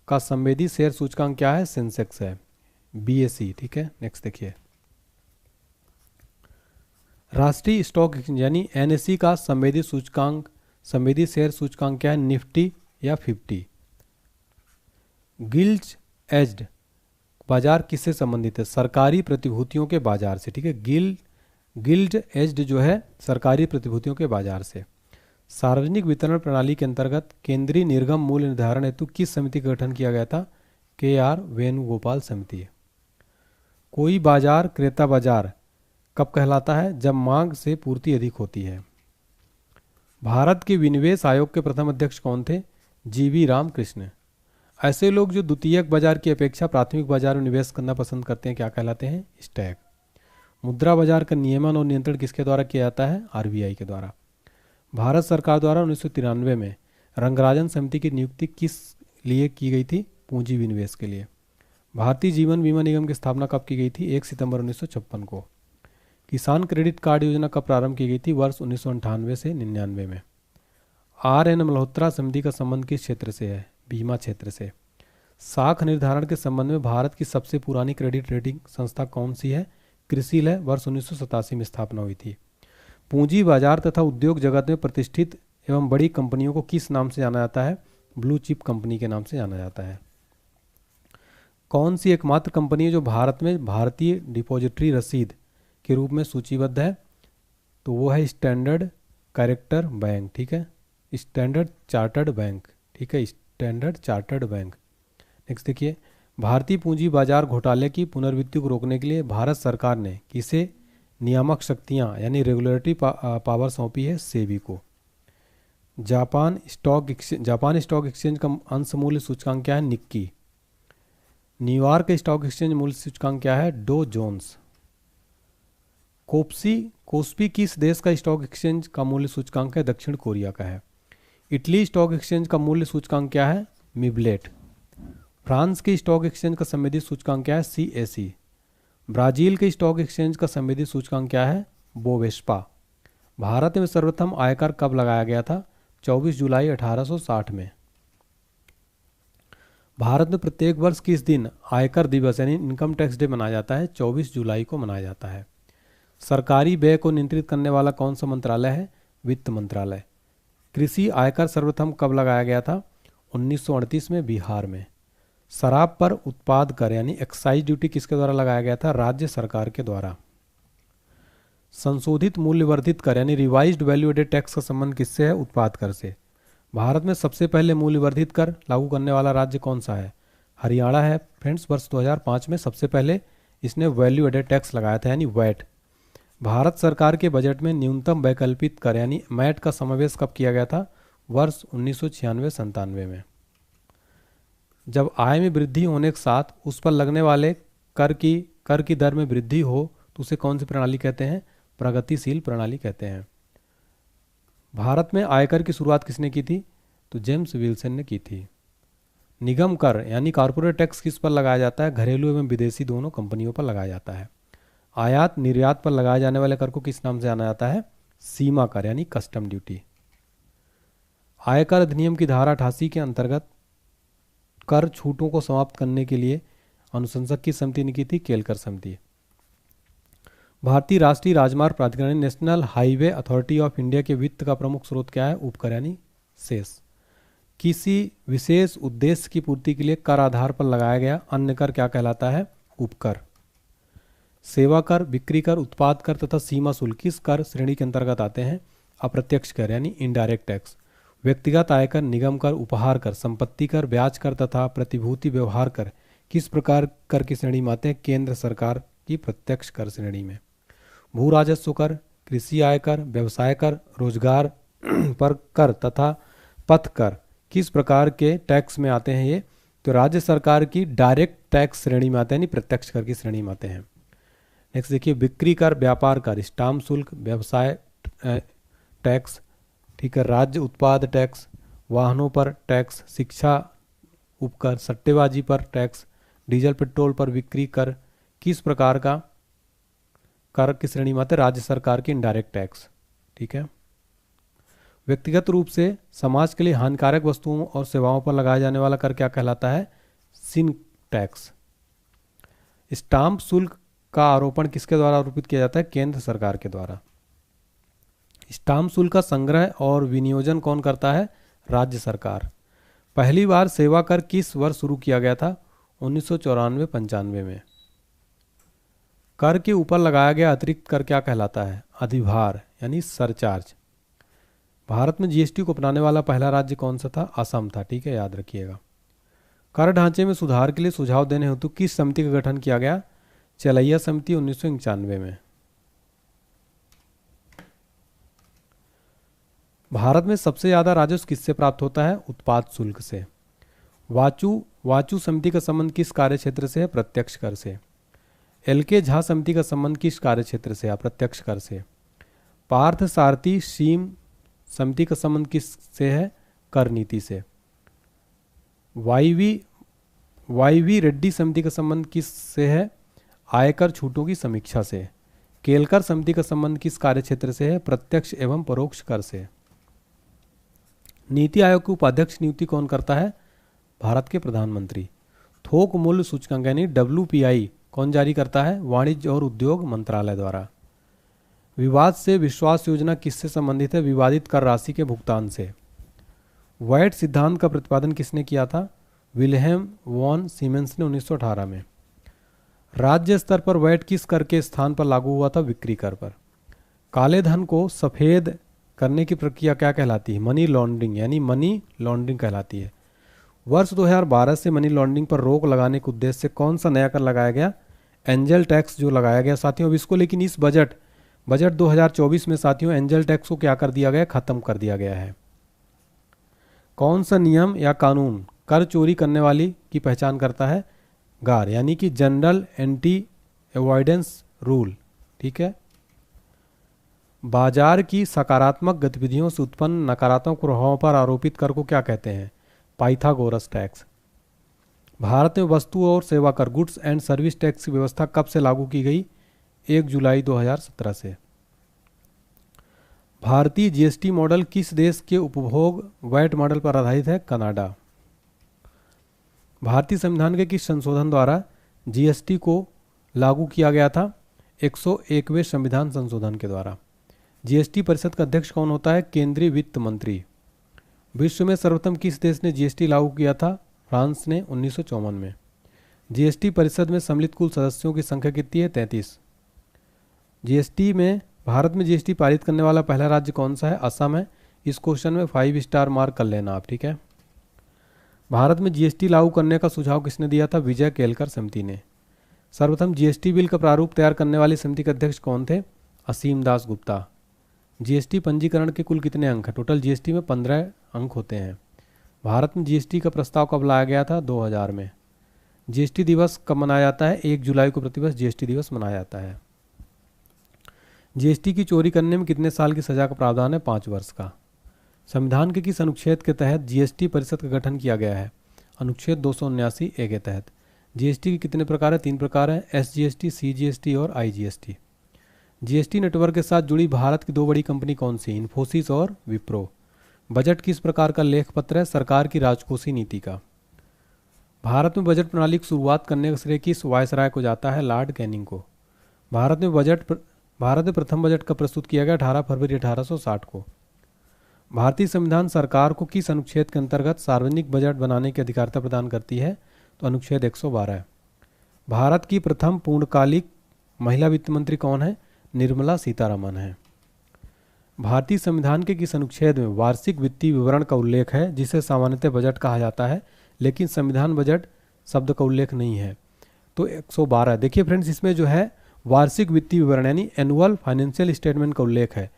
A: का संवेदी शेयर सूचकांक क्या है? सेंसेक्स है, BSE, ठीक है। नेक्स्ट देखिए, राष्ट्रीय स्टॉक एक्सचेंज यानी NSE का संवेदी सूचकांक, संवेदी शेयर सूचकांक क्या है? निफ्टी या 50। गिल्ड एज्ड बाजार किससे संबंधित है? सरकारी प्रतिभूतियों के बाजार से, ठीक है। गिल्ड एज्ड जो है सरकारी प्रतिभूतियों के बाजार से। सार्वजनिक वितरण प्रणाली के अंतर्गत केंद्रीय निर्गम मूल्य निर्धारण हेतु किस समिति का गठन किया गया था? KR वेणुगोपाल समिति। कोई बाजार क्रेता बाजार कब कहलाता है? जब मांग से पूर्ति अधिक होती है। भारत के विनिवेश आयोग के प्रथम अध्यक्ष कौन थे? GV रामकृष्ण। ऐसे लोग जो द्वितीयक बाजार की अपेक्षा प्राथमिक बाजार में निवेश करना पसंद करते हैं क्या कहलाते हैं? स्टैक। मुद्रा बाजार का नियमन और नियंत्रण किसके द्वारा किया जाता है? RBI के द्वारा। भारत सरकार द्वारा 1993 में रंगराजन समिति की नियुक्ति किस लिए की गई थी? पूंजी विनिवेश के लिए। भारतीय जीवन बीमा निगम की स्थापना कब की गई थी? 1 सितंबर 1956 को। किसान क्रेडिट कार्ड योजना कब प्रारंभ की गई थी? वर्ष 1998 से 99 में। RN मल्होत्रा समिति का संबंध किस क्षेत्र से है? बीमा क्षेत्र से। साख निर्धारण के संबंध में भारत की सबसे पुरानी क्रेडिट रेटिंग संस्था कौन सी है? क्रिसिल है, वर्ष 1987 में स्थापना हुई थी। पूंजी बाजार तथा उद्योग जगत में प्रतिष्ठित एवं बड़ी कंपनियों को किस नाम से जाना जाता है? ब्लू चिप कंपनी के नाम से जाना जाता है। कौन सी एकमात्र कंपनी है जो भारत में भारतीय डिपॉजिटरी रसीद के रूप में सूचीबद्ध है? तो वो है स्टैंडर्ड कैरेक्टर बैंक। ठीक है, स्टैंडर्ड चार्टर्ड बैंक। ठीक है, स्टैंडर्ड चार्टर्ड बैंक। नेक्स्ट देखिए, भारतीय पूंजी बाजार घोटाले की पुनर्वृत्ति को रोकने के लिए भारत सरकार ने किसे नियामक शक्तियां यानी रेगुलेटरी पावर सौंपी है? सेबी को। जापान स्टॉक एक्सचेंज का अंश मूल्य सूचकांक क्या है? निक्की। न्यूयॉर्क स्टॉक एक्सचेंज मूल्य सूचकांक क्या है? Dough Jones. कोस्पी किस देश का स्टॉक एक्सचेंज का मूल्य सूचकांक है? दक्षिण कोरिया का है। इटली स्टॉक एक्सचेंज का मूल्य सूचकांक क्या है? मिबलेट। फ्रांस के स्टॉक एक्सचेंज का संवेदी सूचकांक क्या है? CAC। ब्राजील के स्टॉक एक्सचेंज का संवेदी सूचकांक क्या है? बोवेस्पा। भारत में सर्वप्रथम आयकर कब लगाया गया था? 24 जुलाई 1860 में। भारत में प्रत्येक वर्ष किस दिन आयकर दिवस यानी इनकम टैक्स डे मनाया जाता है? 24 जुलाई को मनाया जाता है। सरकारी व्यय को नियंत्रित करने वाला कौन सा मंत्रालय है? वित्त मंत्रालय। कृषि आयकर सर्वप्रथम कब लगाया गया था? 1938 में, बिहार में। शराब पर उत्पाद कर यानी एक्साइज ड्यूटी किसके द्वारा लगाया गया था? राज्य सरकार के द्वारा। संशोधित मूल्य वर्धित कर यानी रिवाइज्ड वैल्यू एडेड टैक्स का संबंध किससे है? उत्पाद कर से। भारत में सबसे पहले मूल्य वर्धित कर लागू करने वाला राज्य कौन सा है? हरियाणा है फ्रेंड्स। वर्ष 2005 में सबसे पहले इसने वैल्यू एडेड टैक्स लगाया था यानी वैट। भारत सरकार के बजट में न्यूनतम वैकल्पिक कर यानी मैट का समावेश कब किया गया था? वर्ष 1996-97 में। जब आय में वृद्धि होने के साथ उस पर लगने वाले कर की दर में वृद्धि हो तो उसे कौन सी प्रणाली कहते हैं? प्रगतिशील प्रणाली कहते हैं। भारत में आयकर की शुरुआत किसने की थी? तो जेम्स विल्सन ने की थी। निगम कर यानी कॉर्पोरेट टैक्स किस पर लगाया जाता है? घरेलू एवं विदेशी दोनों कंपनियों पर लगाया जाता है। आयात निर्यात पर लगाए जाने वाले कर को किस नाम से जाना जाता है? सीमा कर यानी कस्टम ड्यूटी। आयकर अधिनियम की धारा 88 के अंतर्गत कर छूटों को समाप्त करने के लिए अनुशंसक की समिति ने की थी? केलकर समिति। भारतीय राष्ट्रीय राजमार्ग प्राधिकरण national highway authority of India के वित्त का प्रमुख स्रोत क्या है? उपकर यानी सेस। किसी विशेष उद्देश्य की पूर्ति के लिए कर आधार पर लगाया गया अन्य कर क्या कहलाता है? उपकर। सेवा कर, बिक्री कर, उत्पाद कर तथा सीमा शुल्क किस कर श्रेणी के अंतर्गत आते हैं? अप्रत्यक्ष कर यानी इनडायरेक्ट टैक्स। व्यक्तिगत आयकर, निगम कर, उपहार कर, संपत्ति कर, ब्याज कर तथा प्रतिभूति व्यवहार कर किस प्रकार कर की श्रेणी में आते हैं? केंद्र सरकार की प्रत्यक्ष कर श्रेणी में। भू राजस्व कर, कृषि आयकर, व्यवसाय कर, रोजगार पर कर तथा पथ कर किस प्रकार के टैक्स में आते हैं? ये तो राज्य सरकार की डायरेक्ट टैक्स श्रेणी में आते हैं यानी प्रत्यक्ष कर की श्रेणी में आते हैं। नेक्स्ट देखिए, बिक्री कर, व्यापार कर, स्टाम्प शुल्क, व्यवसाय टैक्स, ठीक है, राज्य उत्पाद टैक्स, वाहनों पर टैक्स, शिक्षा उपकर, सट्टेबाजी पर टैक्स, डीजल पेट्रोल पर बिक्री कर किस प्रकार का कर की श्रेणी में आते हैं? राज्य सरकार की इनडायरेक्ट टैक्स। ठीक है। व्यक्तिगत रूप से समाज के लिए हानिकारक वस्तुओं और सेवाओं पर लगाया जाने वाला कर क्या कहलाता है? सिन टैक्स। स्टाम्प शुल्क का आरोपण किसके द्वारा आरोपित किया जाता है? केंद्र सरकार के द्वारा। स्टाम्प शुल्क का संग्रह और विनियोजन कौन करता है? राज्य सरकार। पहली बार सेवा कर किस वर्ष शुरू किया गया था? 1994-95 में। कर के ऊपर लगाया गया अतिरिक्त कर क्या कहलाता है? अधिभार यानी सरचार्ज। भारत में जीएसटी को अपनाने वाला पहला राज्य कौन सा था? असम था। ठीक है, याद रखिएगा। कर ढांचे में सुधार के लिए सुझाव देने हेतु किस समिति का गठन किया गया? चलैया समिति 1991 में। भारत में सबसे ज्यादा राजस्व किससे प्राप्त होता है? उत्पाद शुल्क से। वाचू समिति का संबंध किस कार्य क्षेत्र से है? प्रत्यक्ष कर से। एल.के. झा समिति का संबंध किस कार्य क्षेत्र से है? प्रत्यक्ष कर से। पार्थ सारथी शीम समिति का संबंध किस से है? कर नीति से। वाईवी रेड्डी समिति का संबंध किस से है? आयकर छूटों की समीक्षा से। केलकर समिति का संबंध किस कार्य क्षेत्र से है? प्रत्यक्ष एवं परोक्ष कर से। नीति आयोग के उपाध्यक्ष नियुक्ति कौन करता है? भारत के प्रधानमंत्री। थोक मूल्य सूचकांक यानी WPI कौन जारी करता है? वाणिज्य और उद्योग मंत्रालय द्वारा। विवाद से विश्वास योजना किससे संबंधित है? विवादित कर राशि के भुगतान से। वैट सिद्धांत का प्रतिपादन किसने किया था? विल्हेम वॉन सीमेंस ने 1918 में। राज्य स्तर पर वैट किस कर के स्थान पर लागू हुआ था? बिक्री कर पर। काले धन को सफेद करने की प्रक्रिया क्या कहलाती है? मनी लॉन्ड्रिंग यानी मनी लॉन्ड्रिंग कहलाती है। वर्ष 2012 से मनी लॉन्ड्रिंग पर रोक लगाने के उद्देश्य से कौन सा नया कर लगाया गया? एंजल टैक्स जो लगाया गया साथियों। अब इसको लेकिन इस बजट 2024 में साथियों एंजल टैक्स को क्या कर दिया गया? खत्म कर दिया गया है। कौन सा नियम या कानून कर चोरी करने वाली की पहचान करता है? गार यानी कि जनरल एंटी अवॉइडेंस रूल। ठीक है। बाजार की सकारात्मक गतिविधियों से उत्पन्न नकारात्मक प्रभावों पर आरोपित कर को क्या कहते हैं? Pythagoras tax. भारत में वस्तु और सेवा कर गुड्स एंड सर्विस टैक्स की व्यवस्था कब से लागू की गई? 1 जुलाई 2017 से। भारतीय जीएसटी मॉडल किस देश के उपभोग वैट मॉडल पर आधारित है? कनाडा। भारतीय संविधान के किस संशोधन द्वारा जीएसटी को लागू किया गया था? 101वें संविधान संशोधन के द्वारा। जीएसटी परिषद का अध्यक्ष कौन होता है? केंद्रीय वित्त मंत्री। विश्व में सर्वप्रथम किस देश ने जीएसटी लागू किया था? फ्रांस ने 1954 में। जीएसटी परिषद में सम्मिलित कुल सदस्यों की संख्या कितनी है? 33। जीएसटी में भारत में जीएसटी पारित करने वाला पहला राज्य कौन सा है? असम है। इस क्वेश्चन में 5 स्टार मार्क कर लेना आप। ठीक है। भारत में जीएसटी लागू करने का सुझाव किसने दिया था? विजय केलकर समिति ने। सर्वप्रथम जीएसटी बिल का प्रारूप तैयार करने वाली समिति के अध्यक्ष कौन थे? असीम दास गुप्ता। जीएसटी पंजीकरण के कुल कितने अंक हैं? टोटल जीएसटी में 15 अंक होते हैं। भारत में जीएसटी का प्रस्ताव कब लाया गया था? 2000 में। जीएसटी दिवस कब मनाया जाता है? 1 जुलाई को प्रतिवर्ष जीएसटी दिवस मनाया जाता है। जीएसटी की चोरी करने में कितने साल की सजा का प्रावधान है? 5 वर्ष का। संविधान के किस अनुच्छेद के तहत जीएसटी परिषद का गठन किया गया है? अनुच्छेद 279A के तहत। जीएसटी के कितने प्रकार है? 3 प्रकार है, SGST, CGST और IGST। जीएसटी नेटवर्क के साथ जुड़ी भारत की 2 बड़ी कंपनी कौन सी? इन्फोसिस और विप्रो। बजट किस प्रकार का लेख पत्र है? सरकार की राजकोषीय नीति का। भारत में बजट प्रणाली की शुरुआत करने का श्रेय किस वायसराय को जाता है? लॉर्ड कैनिंग को। भारत में प्रथम बजट कब प्रस्तुत किया गया? 18 फरवरी 1860 को। भारतीय संविधान सरकार को किस अनुच्छेद के अंतर्गत सार्वजनिक बजट बनाने की अधिकारिता प्रदान करती है? तो अनुच्छेद 112। भारत की प्रथम पूर्णकालिक महिला वित्त मंत्री कौन है? निर्मला सीतारमन है। भारतीय संविधान के किस अनुच्छेद में वार्षिक वित्तीय विवरण का उल्लेख है, जिसे सामान्यतः बजट कहा जाता है, लेकिन संविधान बजट शब्द का उल्लेख नहीं है? तो 112। देखिए फ्रेंड्स, इसमें जो है वार्षिक वित्तीय विवरण यानी एनुअल फाइनेंशियल स्टेटमेंट का उल्लेख है,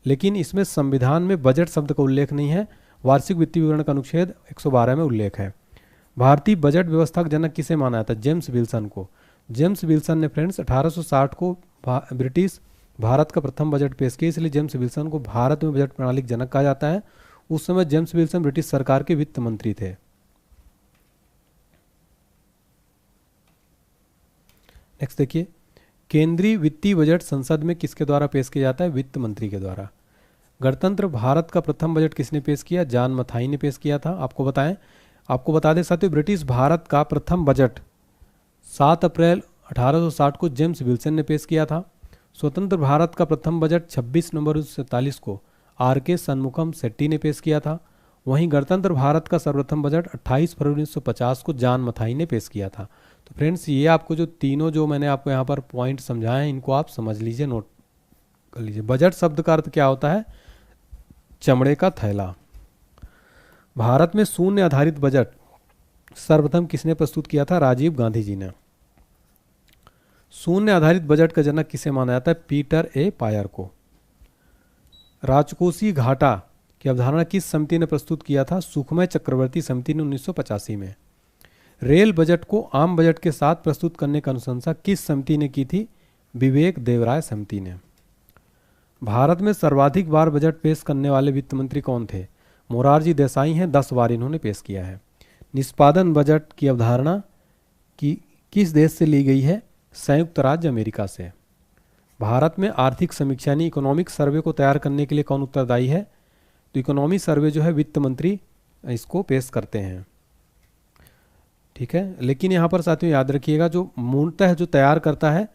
A: लेकिन इसमें संविधान में बजट शब्द का उल्लेख नहीं है। वार्षिक वित्तीय विवरण का अनुच्छेद 112 में उल्लेख है। भारतीय बजट व्यवस्था का जनक किसे माना जाता है? जेम्स विल्सन को। जेम्स विल्सन ने फ्रेंड्स 1860 को ब्रिटिश भारत का प्रथम बजट पेश किया, इसलिए जेम्स विल्सन को भारत में बजट प्रणाली का जनक कहा जाता है। उस समय जेम्स विल्सन ब्रिटिश सरकार के वित्त मंत्री थे। नेक्स्ट देखिए, केंद्रीय वित्तीय बजट संसद में किसके द्वारा पेश किया जाता है? वित्त मंत्री के द्वारा। गणतंत्र भारत का प्रथम बजट किसने पेश किया? जॉन मथाई ने पेश किया था। आपको बता दें साथियों, ब्रिटिश भारत का प्रथम बजट 7 अप्रैल 1860 को जेम्स विल्सन ने पेश किया था। स्वतंत्र भारत का प्रथम बजट 26 नवंबर 1947 को RK शनमुखम शेट्टी ने पेश किया था। वहीं गणतंत्र भारत का सर्वप्रथम बजट 28 फरवरी 1950 को जॉन मथाई ने पेश किया था। तो फ्रेंड्स, ये आपको जो तीनों जो मैंने आपको यहाँ पर पॉइंट समझाए हैं, इनको आप समझ लीजिए, नोट कर लीजिए। बजट शब्द का अर्थ क्या होता है? चमड़े का थैला। भारत में शून्य आधारित बजट सर्वप्रथम किसने प्रस्तुत किया था? राजीव गांधी जी ने। शून्य आधारित बजट का जनक किसे माना जाता है? पीटर ए पायर को। राजकोषीय घाटा की अवधारणा किस समिति ने प्रस्तुत किया था? सुखमय चक्रवर्ती समिति ने 1985 में। रेल बजट को आम बजट के साथ प्रस्तुत करने की अनुशंसा किस समिति ने की थी? विवेक देवराय समिति ने। भारत में सर्वाधिक बार बजट पेश करने वाले वित्त मंत्री कौन थे? मोरारजी देसाई हैं, 10 बार इन्होंने पेश किया है। निष्पादन बजट की अवधारणा की किस देश से ली गई है? संयुक्त राज्य अमेरिका से। भारत में आर्थिक समीक्षा यानी इकोनॉमिक सर्वे को तैयार करने के लिए कौन उत्तरदायी है? तो इकोनॉमी सर्वे जो है वित्त मंत्री इसको पेश करते हैं। ठीक है, लेकिन यहाँ पर साथियों याद रखिएगा, जो मूलतः जो तैयार करता है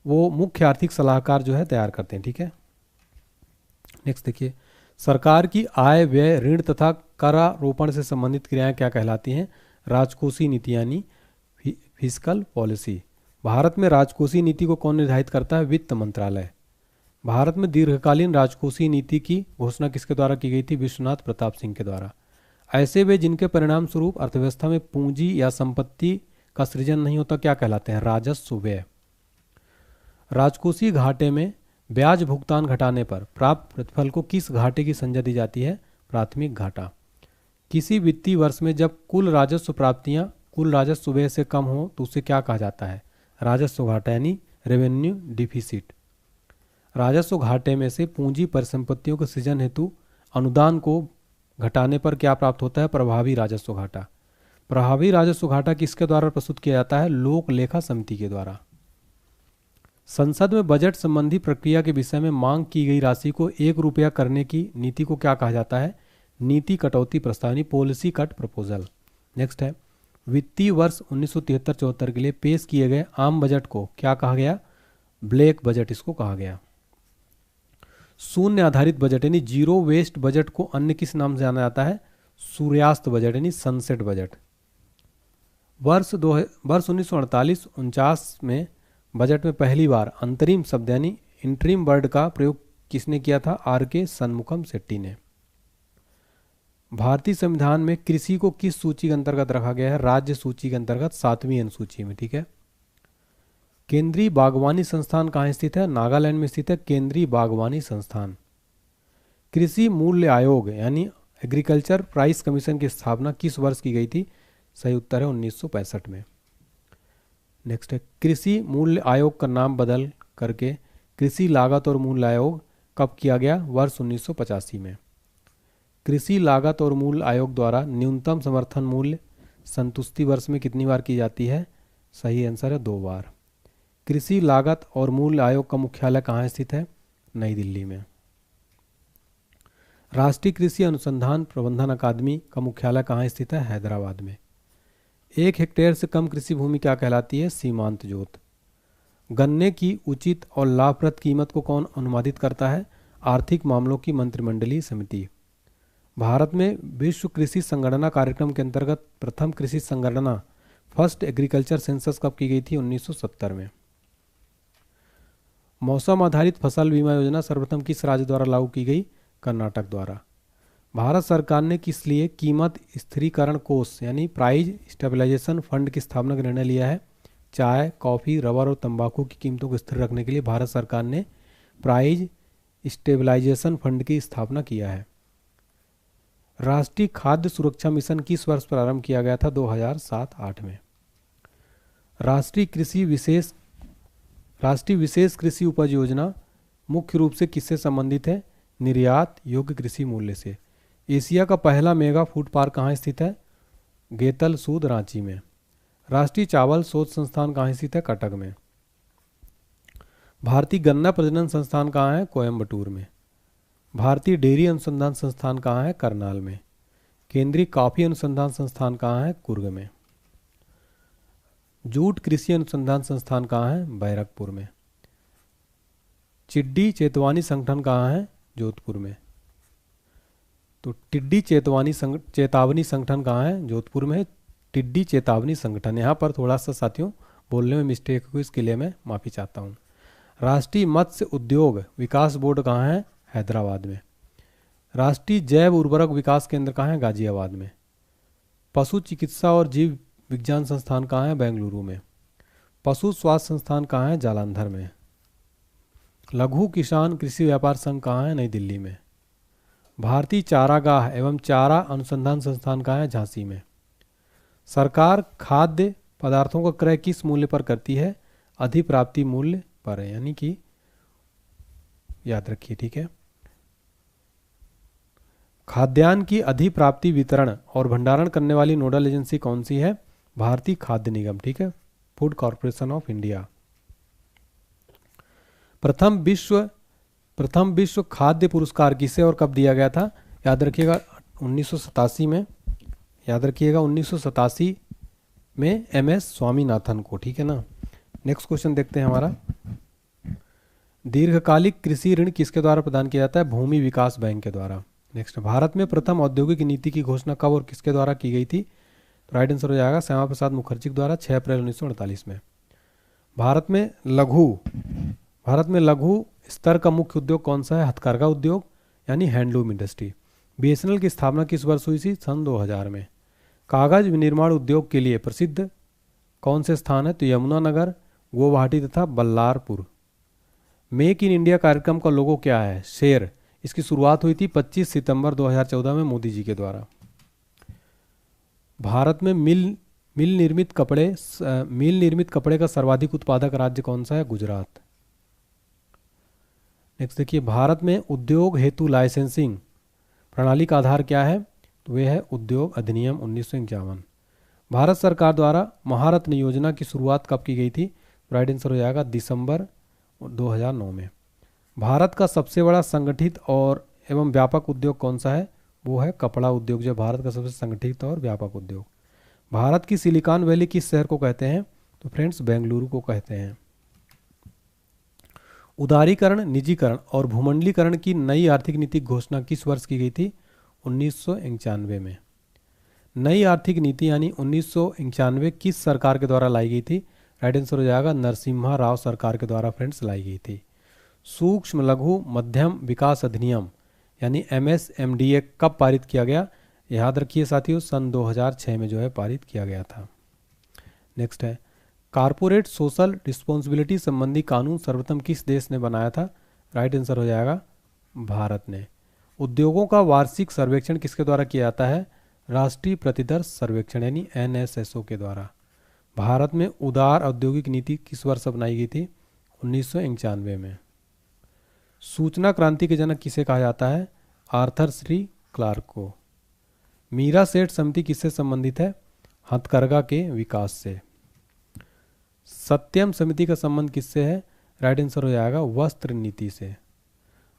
A: वो मुख्य आर्थिक सलाहकार जो है तैयार करते हैं। ठीक है, नेक्स्ट देखिए, सरकार की आय व्यय ऋण तथा करारोपण से संबंधित क्रियाएं क्या कहलाती हैं? राजकोषीय नीति यानी फिस्कल पॉलिसी। भारत में राजकोषीय नीति को कौन निर्धारित करता है? वित्त मंत्रालय। भारत में दीर्घकालीन राजकोषीय नीति की घोषणा किसके द्वारा की गई थी? विश्वनाथ प्रताप सिंह के द्वारा। ऐसे वे जिनके परिणाम स्वरूप अर्थव्यवस्था में पूंजी या संपत्ति का सृजन नहीं होता क्या कहलाते हैं? राजस्व व्यय। राजकोषीय घाटे में ब्याज भुगतान घटाने पर प्राप्त प्रतिफल को किस घाटे की संज्ञा दी जाती है? प्राथमिक घाटा। किसी वित्तीय वर्ष में जब कुल राजस्व प्राप्तियां कुल राजस्व व्यय से कम हो तो उसे क्या कहा जाता है? राजस्व घाटा यानी रेवेन्यू डिफिसिट। राजस्व घाटे में से पूंजी परिसंपत्तियों के सृजन हेतु अनुदान को घटाने पर क्या प्राप्त होता है? प्रभावी राजस्व घाटा। प्रभावी राजस्व घाटा किसके द्वारा प्रस्तुत किया जाता है? लोक लेखा समिति के द्वारा। संसद में बजट संबंधी प्रक्रिया के विषय में मांग की गई राशि को 1 रुपया करने की नीति को क्या कहा जाता है? नीति कटौती प्रस्ताव यानी पॉलिसी कट प्रपोजल। नेक्स्ट है, वित्तीय वर्ष 1973-74 के लिए पेश किए गए आम बजट को क्या कहा गया? ब्लैक बजट इसको कहा गया। शून्य आधारित बजट यानी जीरो वेस्ट बजट को अन्य किस नाम से जाना जाता है? सूर्यास्त बजट यानी सनसेट बजट। वर्ष 1948-49 में बजट में पहली बार अंतरिम शब्द यानी इंटरिम वर्ड का प्रयोग किसने किया था? R.K. शनमुखम शेट्टी ने। भारतीय संविधान में कृषि को किस सूची के अंतर्गत रखा गया है? राज्य सूची के अंतर्गत 7वीं अनुसूची में। ठीक है, केंद्रीय बागवानी संस्थान कहाँ स्थित है? नागालैंड में स्थित है केंद्रीय बागवानी संस्थान। कृषि मूल्य आयोग यानी एग्रीकल्चर प्राइस कमीशन की स्थापना किस वर्ष की गई थी? सही उत्तर है 1965 में। नेक्स्ट है, कृषि मूल्य आयोग का नाम बदल करके कृषि लागत और मूल्य आयोग कब किया गया? वर्ष 1985 में। कृषि लागत और मूल्य आयोग द्वारा न्यूनतम समर्थन मूल्य संतुष्टि वर्ष में कितनी बार की जाती है? सही आंसर है 2 बार। कृषि लागत और मूल्य आयोग का मुख्यालय कहाँ स्थित है? नई दिल्ली में। राष्ट्रीय कृषि अनुसंधान प्रबंधन अकादमी का मुख्यालय कहाँ स्थित है? हैदराबाद में। 1 हेक्टेयर से कम कृषि भूमि क्या कहलाती है? सीमांत जोत। गन्ने की उचित और लाभप्रद कीमत को कौन अनुमानित करता है? आर्थिक मामलों की मंत्रिमंडलीय समिति। भारत में विश्व कृषि संगणना कार्यक्रम के अंतर्गत प्रथम कृषि संगणना फर्स्ट एग्रीकल्चर सेंसस कब की गई थी? 1970 में। मौसम आधारित फसल बीमा योजना सर्वप्रथम किस राज्य द्वारा लागू की गई? कर्नाटक द्वारा। भारत सरकार ने किस लिए कीमत स्थिरीकरण कोष यानी प्राइस स्टेबलाइजेशन फंड की स्थापना का निर्णय लिया है? चाय, कॉफ़ी, रबर और तंबाकू की कीमतों को स्थिर रखने के लिए भारत सरकार ने प्राइस स्टेबलाइजेशन फंड की स्थापना किया है। राष्ट्रीय खाद्य सुरक्षा मिशन किस वर्ष प्रारंभ किया गया था? 2007-8 में। राष्ट्रीय विशेष कृषि उपज योजना मुख्य रूप से किससे संबंधित है? निर्यात योग्य कृषि मूल्य से। एशिया का पहला मेगा फूड पार्क कहाँ स्थित है? गेतल सूद, रांची में। राष्ट्रीय चावल शोध संस्थान कहाँ स्थित है? कटक में। भारतीय गन्ना प्रजनन संस्थान कहाँ है? कोयम्बटूर में। भारतीय डेयरी अनुसंधान संस्थान कहाँ है? करनाल में। केंद्रीय कॉफी अनुसंधान संस्थान कहाँ है? कुर्ग में। जूट कृषि अनुसंधान संस्थान कहाँ है? बैरकपुर में। टिड्डी चेतावनी संगठन कहाँ है? जोधपुर में। तो टिड्डी चेतावनी संगठन कहाँ है? जोधपुर में। टिड्डी चेतावनी संगठन, यहाँ पर थोड़ा सा साथियों बोलने में मिस्टेक हुई, इसके लिए मैं माफ़ी चाहता हूँ। राष्ट्रीय मत्स्य उद्योग विकास बोर्ड कहाँ है? हैदराबाद में। राष्ट्रीय जैव उर्वरक विकास केंद्र कहाँ है? गाजियाबाद में। पशु चिकित्सा और जीव विज्ञान संस्थान कहाँ है? बेंगलुरु में। पशु स्वास्थ्य संस्थान कहाँ है? जालंधर में। लघु किसान कृषि व्यापार संघ कहाँ है? नई दिल्ली में। भारतीय चारागाह एवं चारा अनुसंधान संस्थान कहाँ है? झांसी में। सरकार खाद्य पदार्थों का क्रय किस मूल्य पर करती है? अधिप्राप्ति मूल्य पर है, यानी कि याद रखिए, ठीक है। खाद्यान्न की अधिप्राप्ति वितरण और भंडारण करने वाली नोडल एजेंसी कौन सी है? भारतीय खाद्य निगम, ठीक है, फूड कॉरपोरेशन ऑफ इंडिया। प्रथम विश्व खाद्य पुरस्कार किसे और कब दिया गया था? याद रखिएगा 1987 में, याद रखिएगा 1987 में MS स्वामीनाथन को, ठीक है ना। नेक्स्ट क्वेश्चन देखते हैं हमारा। दीर्घकालिक कृषि ऋण किसके द्वारा प्रदान किया जाता है? भूमि विकास बैंक के द्वारा। नेक्स्ट, भारत में प्रथम औद्योगिक नीति की घोषणा कब और किसके द्वारा की गई थी? राइट आंसर हो जाएगा श्यामा प्रसाद मुखर्जी द्वारा 6 अप्रैल 1948 में। भारत में लघु स्तर का मुख्य उद्योग कौन सा है? हथकरघा उद्योग, यानी हैंडलूम इंडस्ट्री। BSNL की स्थापना किस वर्ष हुई थी? सन 2000 में। कागज विनिर्माण उद्योग के लिए प्रसिद्ध कौन से स्थान है? तो यमुनानगर, गुवाहाटी तथा बल्लारपुर। मेक इन इंडिया कार्यक्रम का लोगो क्या है? शेर। इसकी शुरुआत हुई थी 25 सितंबर 2014 में मोदी जी के द्वारा। भारत में मिल निर्मित कपड़े का सर्वाधिक उत्पादक राज्य कौन सा है? गुजरात। नेक्स्ट देखिए, भारत में उद्योग हेतु लाइसेंसिंग प्रणाली का आधार क्या है? तो वह है उद्योग अधिनियम 1951। भारत सरकार द्वारा महारत्न योजना की शुरुआत कब की गई थी? राइट आंसर हो जाएगा दिसंबर 2009 में। भारत का सबसे बड़ा संगठित और एवं व्यापक उद्योग कौन सा है? वो है कपड़ा उद्योग, जो भारत का सबसे संगठित और व्यापक उद्योग। भारत की सिलिकॉन वैली किस शहर को कहते हैं? तो फ्रेंड्स, बेंगलुरु को कहते हैं। उदारीकरण, निजीकरण और भूमंडलीकरण की नई आर्थिक नीति घोषणा किस वर्ष की गई थी? 1991 में। नई आर्थिक नीति यानी 1991 किस सरकार के द्वारा लाई गई थी? राइट आंसर हो जाएगा नरसिम्हा राव सरकार के द्वारा फ्रेंड्स लाई गई थी। सूक्ष्म लघु मध्यम विकास अधिनियम यानी MSMDA कब पारित किया गया? याद रखिए साथियों, सन 2006 में जो है पारित किया गया था। नेक्स्ट है, कारपोरेट सोशल रिस्पॉन्सिबिलिटी संबंधी कानून सर्वप्रथम किस देश ने बनाया था? राइट आंसर हो जाएगा भारत ने। उद्योगों का वार्षिक सर्वेक्षण किसके द्वारा किया जाता है? राष्ट्रीय प्रतिदर्श सर्वेक्षण यानी NSSO के द्वारा। भारत में उदार औद्योगिक नीति किस वर्ष अपनाई गई थी? 1991 में। सूचना क्रांति के जनक किसे कहा जाता है? आर्थर सी क्लार्क को। मीरा सेठ समिति किससे संबंधित है? हथकरघा के विकास से। सत्यम समिति का संबंध किससे है? राइट आंसर हो जाएगा वस्त्र नीति से।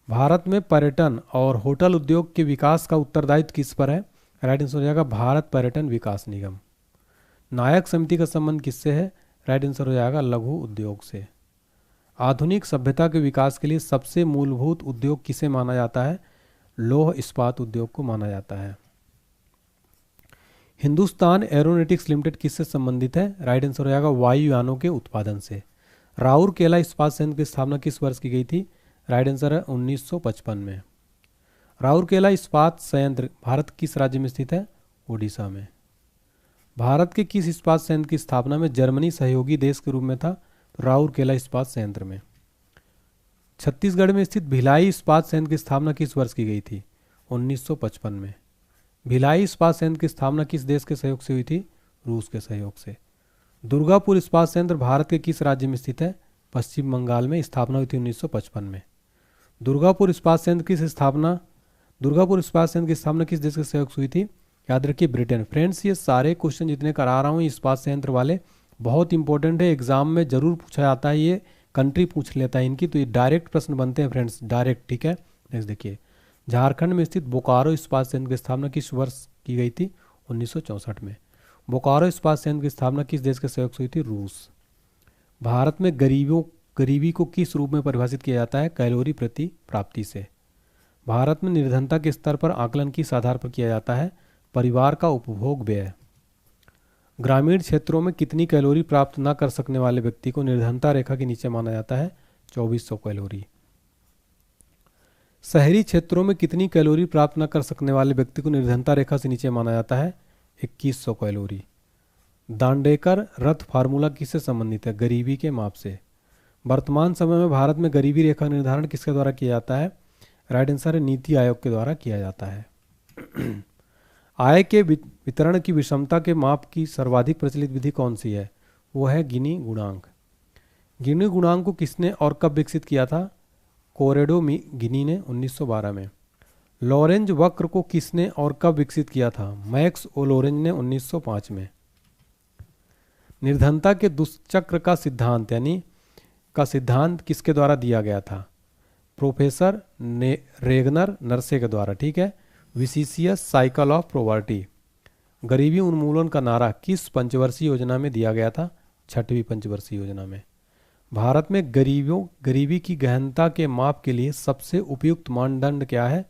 A: भारत में पर्यटन और होटल उद्योग के विकास का उत्तरदायित्व किस पर है? राइट आंसर हो जाएगा भारत पर्यटन विकास निगम। नायक समिति का संबंध किससे है? राइट आंसर हो जाएगा लघु उद्योग से। आधुनिक सभ्यता के विकास के लिए सबसे मूलभूत उद्योग किसे माना जाता है? लौह इस्पात उद्योग को माना जाता है। हिंदुस्तान एरोनॉटिक्स लिमिटेड किससे संबंधित है? राइट आंसर हो जाएगा वायुयानों के उत्पादन से। राउरकेला इस्पात संयंत्र की स्थापना किस वर्ष की गई थी? राइट आंसर है 1955 में। राउरकेला इस्पात संयंत्र भारत किस राज्य में स्थित है? ओडिशा में। भारत के किस इस्पात संयंत्र की स्थापना में जर्मनी सहयोगी देश के रूप में था? तो राउरकेला इस्पात संयंत्र में। छत्तीसगढ़ में स्थित भिलाई इस्पात संयंत्र की स्थापना किस वर्ष की गई थी? 1955 में। भिलाई इस्पात संयंत्र की स्थापना किस देश के सहयोग से हुई थी? रूस के सहयोग से। दुर्गापुर इस्पात संयंत्र भारत के किस राज्य में स्थित है? पश्चिम बंगाल में। स्थापना हुई थी 1955 में। दुर्गापुर इस्पात संयंत्र की स्थापना किस देश के सहयोग से हुई थी? याद रखिए ब्रिटेन। फ्रेंड्स, ये सारे क्वेश्चन जितने करा रहा हूँ इस्पात संयंत्र वाले बहुत इंपॉर्टेंट है, एग्जाम में जरूर पूछा जाता है, ये कंट्री पूछ लेता है इनकी, तो ये डायरेक्ट प्रश्न बनते हैं फ्रेंड्स, डायरेक्ट, ठीक है। नेक्स्ट देखिए, झारखंड में स्थित बोकारो इस्पात संयंत्र की स्थापना किस वर्ष की गई थी? 1964 में। बोकारो इस्पात संयंत्र की स्थापना किस देश के सहयोग से हुई थी? रूस। भारत में गरीबी को किस रूप में परिभाषित किया जाता है? कैलोरी प्रति प्राप्ति से। भारत में निर्धनता के स्तर पर आकलन किस आधार पर किया जाता है? परिवार का उपभोग व्यय। ग्रामीण क्षेत्रों में कितनी कैलोरी प्राप्त न कर सकने वाले व्यक्ति को निर्धनता रेखा के नीचे माना जाता है? 2400 कैलोरी। शहरी क्षेत्रों में कितनी कैलोरी प्राप्त न कर सकने वाले व्यक्ति को निर्धनता रेखा से नीचे माना जाता है? 2100 कैलोरी। दांडेकर रथ फार्मूला किससे संबंधित है? गरीबी के माप से। वर्तमान समय में भारत में गरीबी रेखा निर्धारण किसके द्वारा किया जाता है? राइट आंसर है नीति आयोग के द्वारा किया जाता है। आय के वितरण की विषमता के माप की सर्वाधिक प्रचलित विधि कौन सी है? वो है गिनी गुणांक। गिनी गुणांक को किसने और कब विकसित किया था? कोरेडो गिनी ने 1912 में। लॉरेंज वक्र को किसने और कब विकसित किया था? मैक्स ओ लॉरेंज ने 1905 में। निर्धनता के दुष्चक्र का सिद्धांत किसके द्वारा दिया गया था? प्रोफेसर रेगनर नर्से के द्वारा। ठीक है। विसिसियस साइकिल ऑफ पॉवर्टी। गरीबी उन्मूलन का नारा किस पंचवर्षीय योजना में दिया गया था? 6वीं पंचवर्षीय योजना में। भारत में गरीबी की गहनता के माप के लिए सबसे उपयुक्त मानदंड क्या है?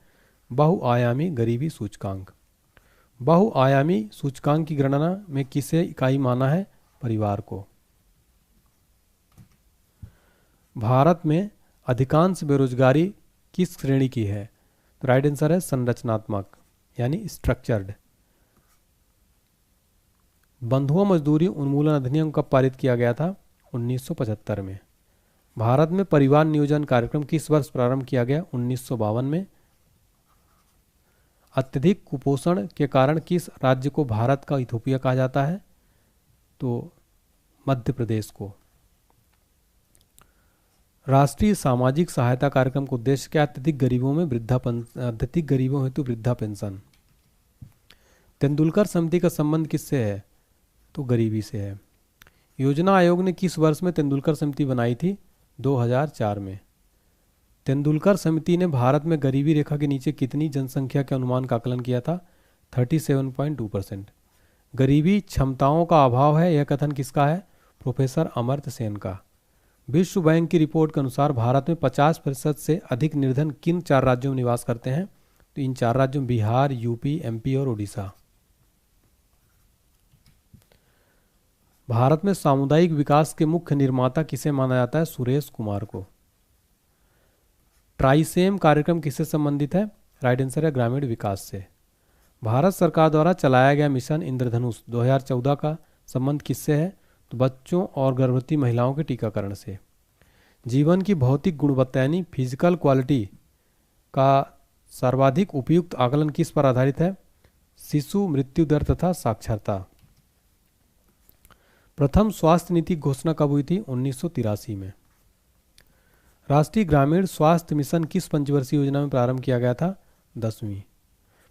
A: बहुआयामी गरीबी सूचकांक। बहुआयामी सूचकांक की गणना में किसे इकाई माना है? परिवार को। भारत में अधिकांश बेरोजगारी किस श्रेणी की है? तो राइट आंसर है संरचनात्मक यानी स्ट्रक्चर्ड। बंधुआ मजदूरी उन्मूलन अधिनियम कब पारित किया गया था? 1975 में। भारत में परिवार नियोजन कार्यक्रम किस वर्ष प्रारंभ किया गया? 1952 में। अत्यधिक कुपोषण के कारण किस राज्य को भारत का इथोपिया कहा जाता है? तो मध्य प्रदेश को। राष्ट्रीय सामाजिक सहायता कार्यक्रम का उद्देश्य क्या? अत्यधिक गरीबों हेतु वृद्धा पेंशन। तेंदुलकर समिति का संबंध किससे है? तो गरीबी से है। योजना आयोग ने किस वर्ष में तेंदुलकर समिति बनाई थी? 2004 में। तेंदुलकर समिति ने भारत में गरीबी रेखा के नीचे कितनी जनसंख्या के अनुमान का आकलन किया था? 37.2%। गरीबी क्षमताओं का अभाव है, यह कथन किसका है? प्रोफेसर अमर्त्य सेन का। विश्व बैंक की रिपोर्ट के अनुसार भारत में 50% से अधिक निर्धन किन 4 राज्यों में निवास करते हैं? तो इन 4 राज्यों बिहार, यूपी, एमपी और उड़ीसा। भारत में सामुदायिक विकास के मुख्य निर्माता किसे माना जाता है? सुरेश कुमार को। ट्राइसेम कार्यक्रम किससे संबंधित है? राइट आंसर है ग्रामीण विकास से। भारत सरकार द्वारा चलाया गया मिशन इंद्रधनुष 2014 का संबंध किससे है? तो बच्चों और गर्भवती महिलाओं के टीकाकरण से। जीवन की भौतिक गुणवत्ता यानी फिजिकल क्वालिटी का सर्वाधिक उपयुक्त आकलन किस पर आधारित है? शिशु मृत्यु दर तथा साक्षरता। प्रथम स्वास्थ्य नीति घोषणा कब हुई थी? 1983 में। राष्ट्रीय ग्रामीण स्वास्थ्य मिशन किस पंचवर्षीय योजना में प्रारंभ किया गया था? 10वीं।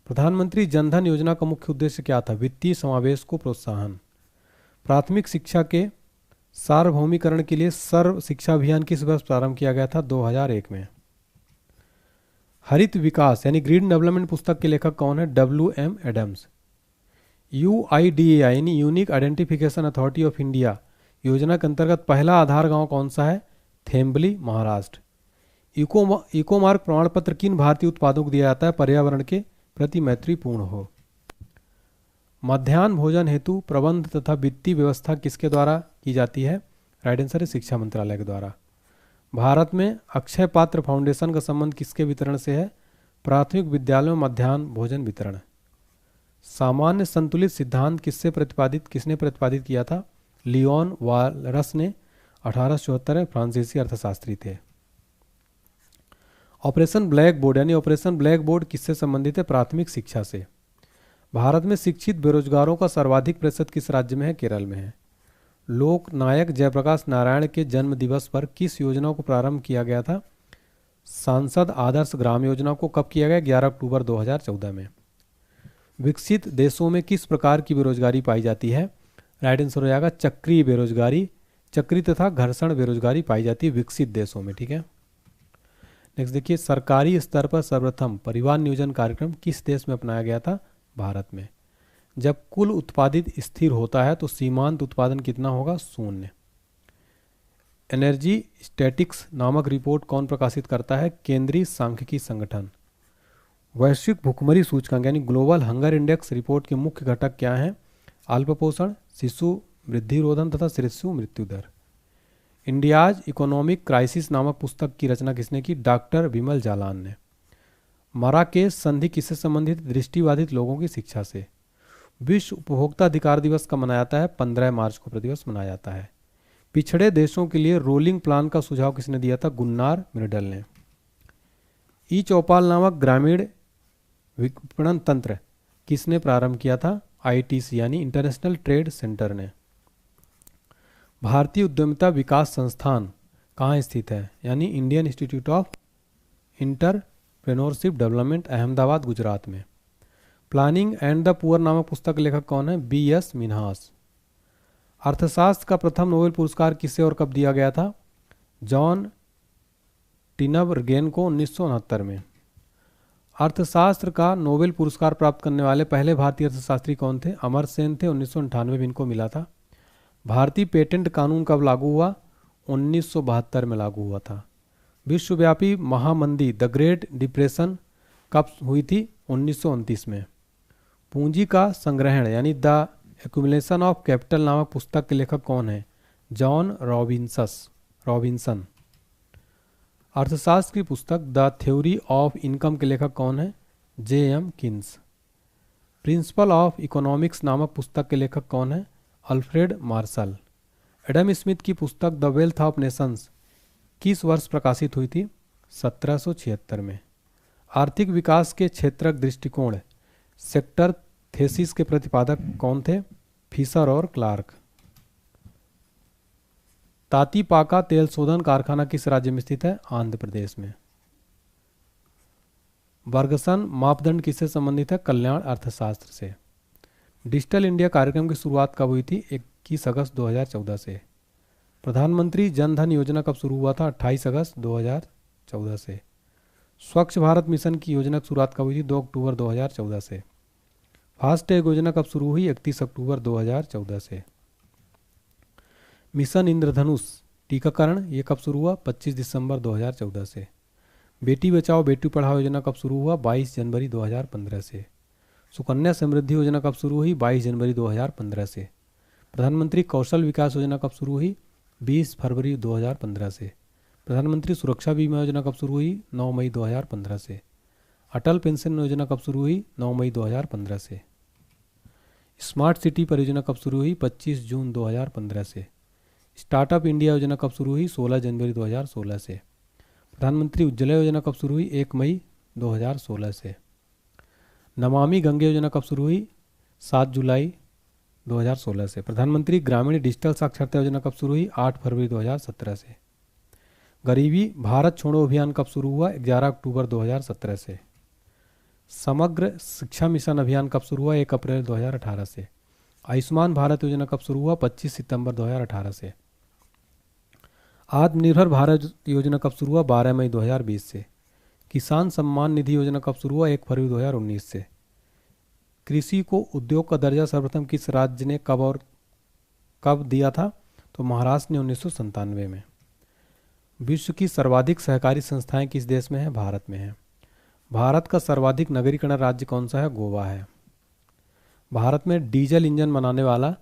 A: प्रधानमंत्री जनधन योजना का मुख्य उद्देश्य क्या था? वित्तीय समावेश को प्रोत्साहन। प्राथमिक शिक्षा के सार्वभौमिकरण के लिए सर्व शिक्षा अभियान किस वर्ष प्रारंभ किया गया था? 2001 में। हरित विकास यानी ग्रीन डेवलपमेंट पुस्तक के लेखक कौन है? WM Adams. UIDAI यानी unique identification authority of India योजना के अंतर्गत पहला आधार गांव कौन सा है? थेम्बली, महाराष्ट्र। इको मार्क प्रमाण पत्र किन भारतीय उत्पादों को दिया जाता है? पर्यावरण के प्रति मैत्रीपूर्ण हो। मध्याह्न भोजन हेतु प्रबंध तथा वित्तीय व्यवस्था किसके द्वारा की जाती है? राइट आंसर है शिक्षा मंत्रालय के द्वारा। भारत में अक्षय पात्र फाउंडेशन का संबंध किसके वितरण से है? प्राथमिक विद्यालयों में मध्याह्न भोजन वितरण। सामान्य संतुलित सिद्धांत किसने प्रतिपादित किया था? लियोन वालरस ने 1874 में। फ्रांसीसी अर्थशास्त्री थे। ऑपरेशन ब्लैक बोर्ड यानी ऑपरेशन ब्लैक बोर्ड किससे संबंधित है? प्राथमिक शिक्षा से। भारत में शिक्षित बेरोजगारों का सर्वाधिक प्रतिशत किस राज्य में है? केरल में है। लोक नायक जयप्रकाश नारायण के जन्म दिवस पर किस योजना को प्रारंभ किया गया था? सांसद आदर्श ग्राम योजना को कब किया गया? 11 अक्टूबर 2014 में। विकसित देशों में किस प्रकार की बेरोजगारी पाई जाती है? राइट आंसर हो जाएगा चक्रीय बेरोजगारी। चक्री तथा घर्षण बेरोजगारी पाई जाती है विकसित देशों में। ठीक है। नेक्स्ट देखिए, सरकारी स्तर पर सर्वप्रथम परिवार नियोजन कार्यक्रम किस देश में अपनाया गया था? भारत में। जब कुल उत्पादित स्थिर होता है तो सीमांत उत्पादन कितना होगा? 0। एनर्जी स्टैटिक्स नामक रिपोर्ट कौन प्रकाशित करता है? केंद्रीय सांख्यिकी संगठन। वैश्विक भुखमरी सूचकांक यानी ग्लोबल हंगर इंडेक्स रिपोर्ट के मुख्य घटक क्या हैं? अल्पपोषण, शिशु वृद्धि रोधन तथा शिशु मृत्यु दर। इंडियाज इकोनॉमिक क्राइसिस नामक पुस्तक की रचना किसने की? डॉक्टर विमल जालान ने। मराकेश संधि किससे संबंधित? दृष्टिबाधित लोगों की शिक्षा से। विश्व उपभोक्ता अधिकार दिवस कब मनाया जाता है? 15 मार्च को प्रतिदिवस मनाया जाता है। पिछड़े देशों के लिए रोलिंग प्लान का सुझाव किसने दिया था? गुन्नार मिर्डल ने। ई चौपाल नामक ग्रामीण विपणन तंत्र किसने प्रारंभ किया था? आईटीसी यानी इंटरनेशनल ट्रेड सेंटर ने। भारतीय उद्यमिता विकास संस्थान कहाँ स्थित है? यानी Indian Institute of Entrepreneurship Development, Ahmedabad, Gujarat में। प्लानिंग एंड द पुअर नामक पुस्तक के लेखक कौन है? बीएस मिन्हास। अर्थशास्त्र का प्रथम नोबेल पुरस्कार किसे और कब दिया गया था? जॉन टिनबर्गेन को 1969 में। अर्थशास्त्र का नोबेल पुरस्कार प्राप्त करने वाले पहले भारतीय अर्थशास्त्री कौन थे? अमर्त्य सेन थे, 1998 में इनको मिला था। भारतीय पेटेंट कानून कब लागू हुआ? 1972 में लागू हुआ था। विश्वव्यापी महामंदी द ग्रेट डिप्रेशन कब हुई थी? 1929 में। पूंजी का संग्रहण यानी द एक्यूमुलेशन ऑफ कैपिटल नामक पुस्तक के लेखक कौन है? John Robinson. अर्थशास्त्र की पुस्तक द थ्योरी ऑफ इनकम के लेखक कौन है? J.M.. Keynes. Principle of economics नामक पुस्तक के लेखक कौन है? Alfred Marshall. एडम स्मिथ की पुस्तक द वेल्थ ऑफ नेशंस किस वर्ष प्रकाशित हुई थी? 1776 में। आर्थिक विकास के क्षेत्रक दृष्टिकोण सेक्टर थेसिस के प्रतिपादक कौन थे? फिशर और क्लार्क। तातीपाका तेल शोधन कारखाना किस राज्य में स्थित है? आंध्र प्रदेश में। बर्गसन मापदंड किससे संबंधित है? कल्याण अर्थशास्त्र से। डिजिटल इंडिया कार्यक्रम की शुरुआत कब हुई थी? 21 अगस्त 2014 से। प्रधानमंत्री जन धन योजना कब शुरू हुआ था? 28 अगस्त 2014 से। स्वच्छ भारत मिशन की योजना की शुरुआत कब हुई थी? 2 अक्टूबर 2014 से। फास्टैग योजना कब शुरू हुई? 31 अक्टूबर 2014 से। मिशन इंद्रधनुष टीकाकरण ये कब शुरू हुआ? 25 दिसंबर 2014 से। बेटी बचाओ बेटी पढ़ाओ योजना कब शुरू हुआ? 22 जनवरी 2015 से। सुकन्या समृद्धि योजना कब शुरू हुई? 22 जनवरी 2015 से। प्रधानमंत्री कौशल विकास योजना कब शुरू हुई? 20 फरवरी 2015 से। प्रधानमंत्री सुरक्षा बीमा योजना कब शुरू हुई? 9 मई 2015 से। अटल पेंशन योजना कब शुरू हुई? 9 मई 2015 से। स्मार्ट सिटी परियोजना कब शुरू हुई? 25 जून 2015 से। स्टार्टअप इंडिया योजना कब शुरू हुई? 16 जनवरी 2016 से। प्रधानमंत्री उज्ज्वला योजना कब शुरू हुई? 1 मई 2016 से। नमामि गंगे योजना कब शुरू हुई? 7 जुलाई 2016 से। प्रधानमंत्री ग्रामीण डिजिटल साक्षरता योजना कब शुरू हुई? 8 फरवरी 2017 से। गरीबी भारत छोड़ो अभियान कब शुरू हुआ? 11 अक्टूबर 2017 से। समग्र शिक्षा मिशन अभियान कब शुरू हुआ? 1 अप्रैल 2018 से। आयुष्मान भारत योजना कब शुरू हुआ? 25 सितंबर 2018 से। आत्मनिर्भर भारत योजना कब शुरू हुआ? 12 मई 2020 से। किसान सम्मान निधि योजना कब शुरू हुआ? 1 फरवरी 2019 से। कृषि को उद्योग का दर्जा सर्वप्रथम किस राज्य ने कब और कब दिया था? तो महाराष्ट्र ने 1997 में। विश्व की सर्वाधिक सहकारी संस्थाएं किस देश में है? भारत में है। भारत का सर्वाधिक नगरीकरण राज्य कौन सा है? गोवा है। भारत में डीजल इंजन बनाने वाला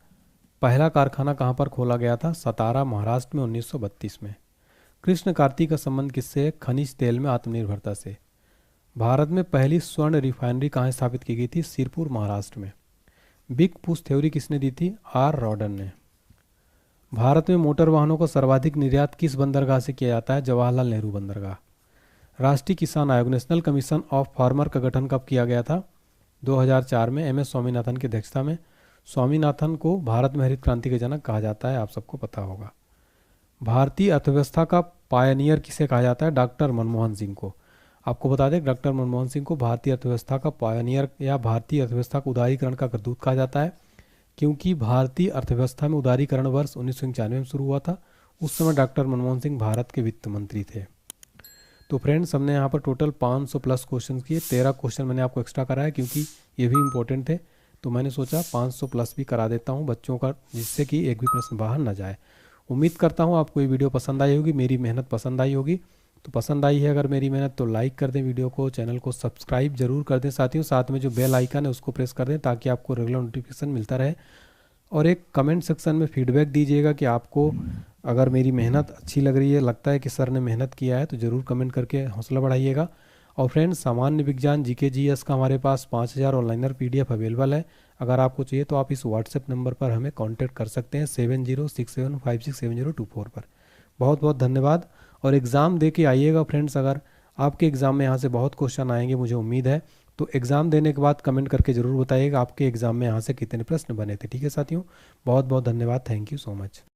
A: पहला कारखाना कहाँ पर खोला गया था? सतारा, महाराष्ट्र में 1932 में। कृष्ण कार्तिक का संबंध किससे है? खनिज तेल में आत्मनिर्भरता से। भारत में पहली स्वर्ण रिफाइनरी कहाँ स्थापित की गई थी? सिरपुर, महाराष्ट्र में। बिग पुश थ्योरी किसने दी थी? आर रॉडन ने। भारत में मोटर वाहनों का सर्वाधिक निर्यात किस बंदरगाह से किया जाता है? जवाहरलाल नेहरू बंदरगाह। राष्ट्रीय किसान आयोग नेशनल कमीशन ऑफ फार्मर का गठन कब किया गया था? 2004 में एम एस स्वामीनाथन की अध्यक्षता में। स्वामीनाथन को भारत में हरित क्रांति के जनक कहा जाता है, आप सबको पता होगा। भारतीय अर्थव्यवस्था का पायनियर किसे कहा जाता है? डॉक्टर मनमोहन सिंह को। आपको बता दें डॉक्टर मनमोहन सिंह को भारतीय अर्थव्यवस्था का पायनियर या भारतीय अर्थव्यवस्था का उदारीकरण का दूत कहा जाता है, क्योंकि भारतीय अर्थव्यवस्था में उदारीकरण वर्ष 1995 में शुरू हुआ था। उस समय डॉक्टर मनमोहन सिंह भारत के वित्त मंत्री थे। तो फ्रेंड्स, हमने यहाँ पर टोटल 500 प्लस क्वेश्चन किए। 13 क्वेश्चन मैंने आपको एक्स्ट्रा कराया क्योंकि ये भी इंपॉर्टेंट थे, तो मैंने सोचा 500 प्लस भी करा देता हूँ बच्चों का, जिससे कि एक भी प्रश्न बाहर ना जाए। उम्मीद करता हूँ आपको ये वीडियो पसंद आई होगी, मेरी मेहनत पसंद आई होगी। तो पसंद आई है अगर मेरी मेहनत तो लाइक कर दें वीडियो को, चैनल को सब्सक्राइब जरूर कर दें साथियों। साथ में जो बेल आइकन है उसको प्रेस कर दें ताकि आपको रेगुलर नोटिफिकेशन मिलता रहे। और एक कमेंट सेक्शन में फीडबैक दीजिएगा कि आपको अगर मेरी मेहनत अच्छी लग रही है, लगता है कि सर ने मेहनत किया है, तो ज़रूर कमेंट करके हौसला बढ़ाइएगा। और फ्रेंड्स, सामान्य विज्ञान जीके जीएस का हमारे पास 5000 ऑनलाइनर PDF अवेलेबल है। अगर आपको चाहिए तो आप इस व्हाट्सएप नंबर पर हमें कांटेक्ट कर सकते हैं 7067567024 पर। बहुत बहुत धन्यवाद। और एग्ज़ाम दे के आइएगा फ्रेंड्स। अगर आपके एग्ज़ाम में यहाँ से बहुत क्वेश्चन आएंगे मुझे उम्मीद है, तो एग्ज़ाम देने के बाद कमेंट करके ज़रूर बताइएगा आपके एग्ज़ाम में यहाँ से कितने प्रश्न बने थे। ठीक है साथियों, बहुत बहुत धन्यवाद। Thank you so much.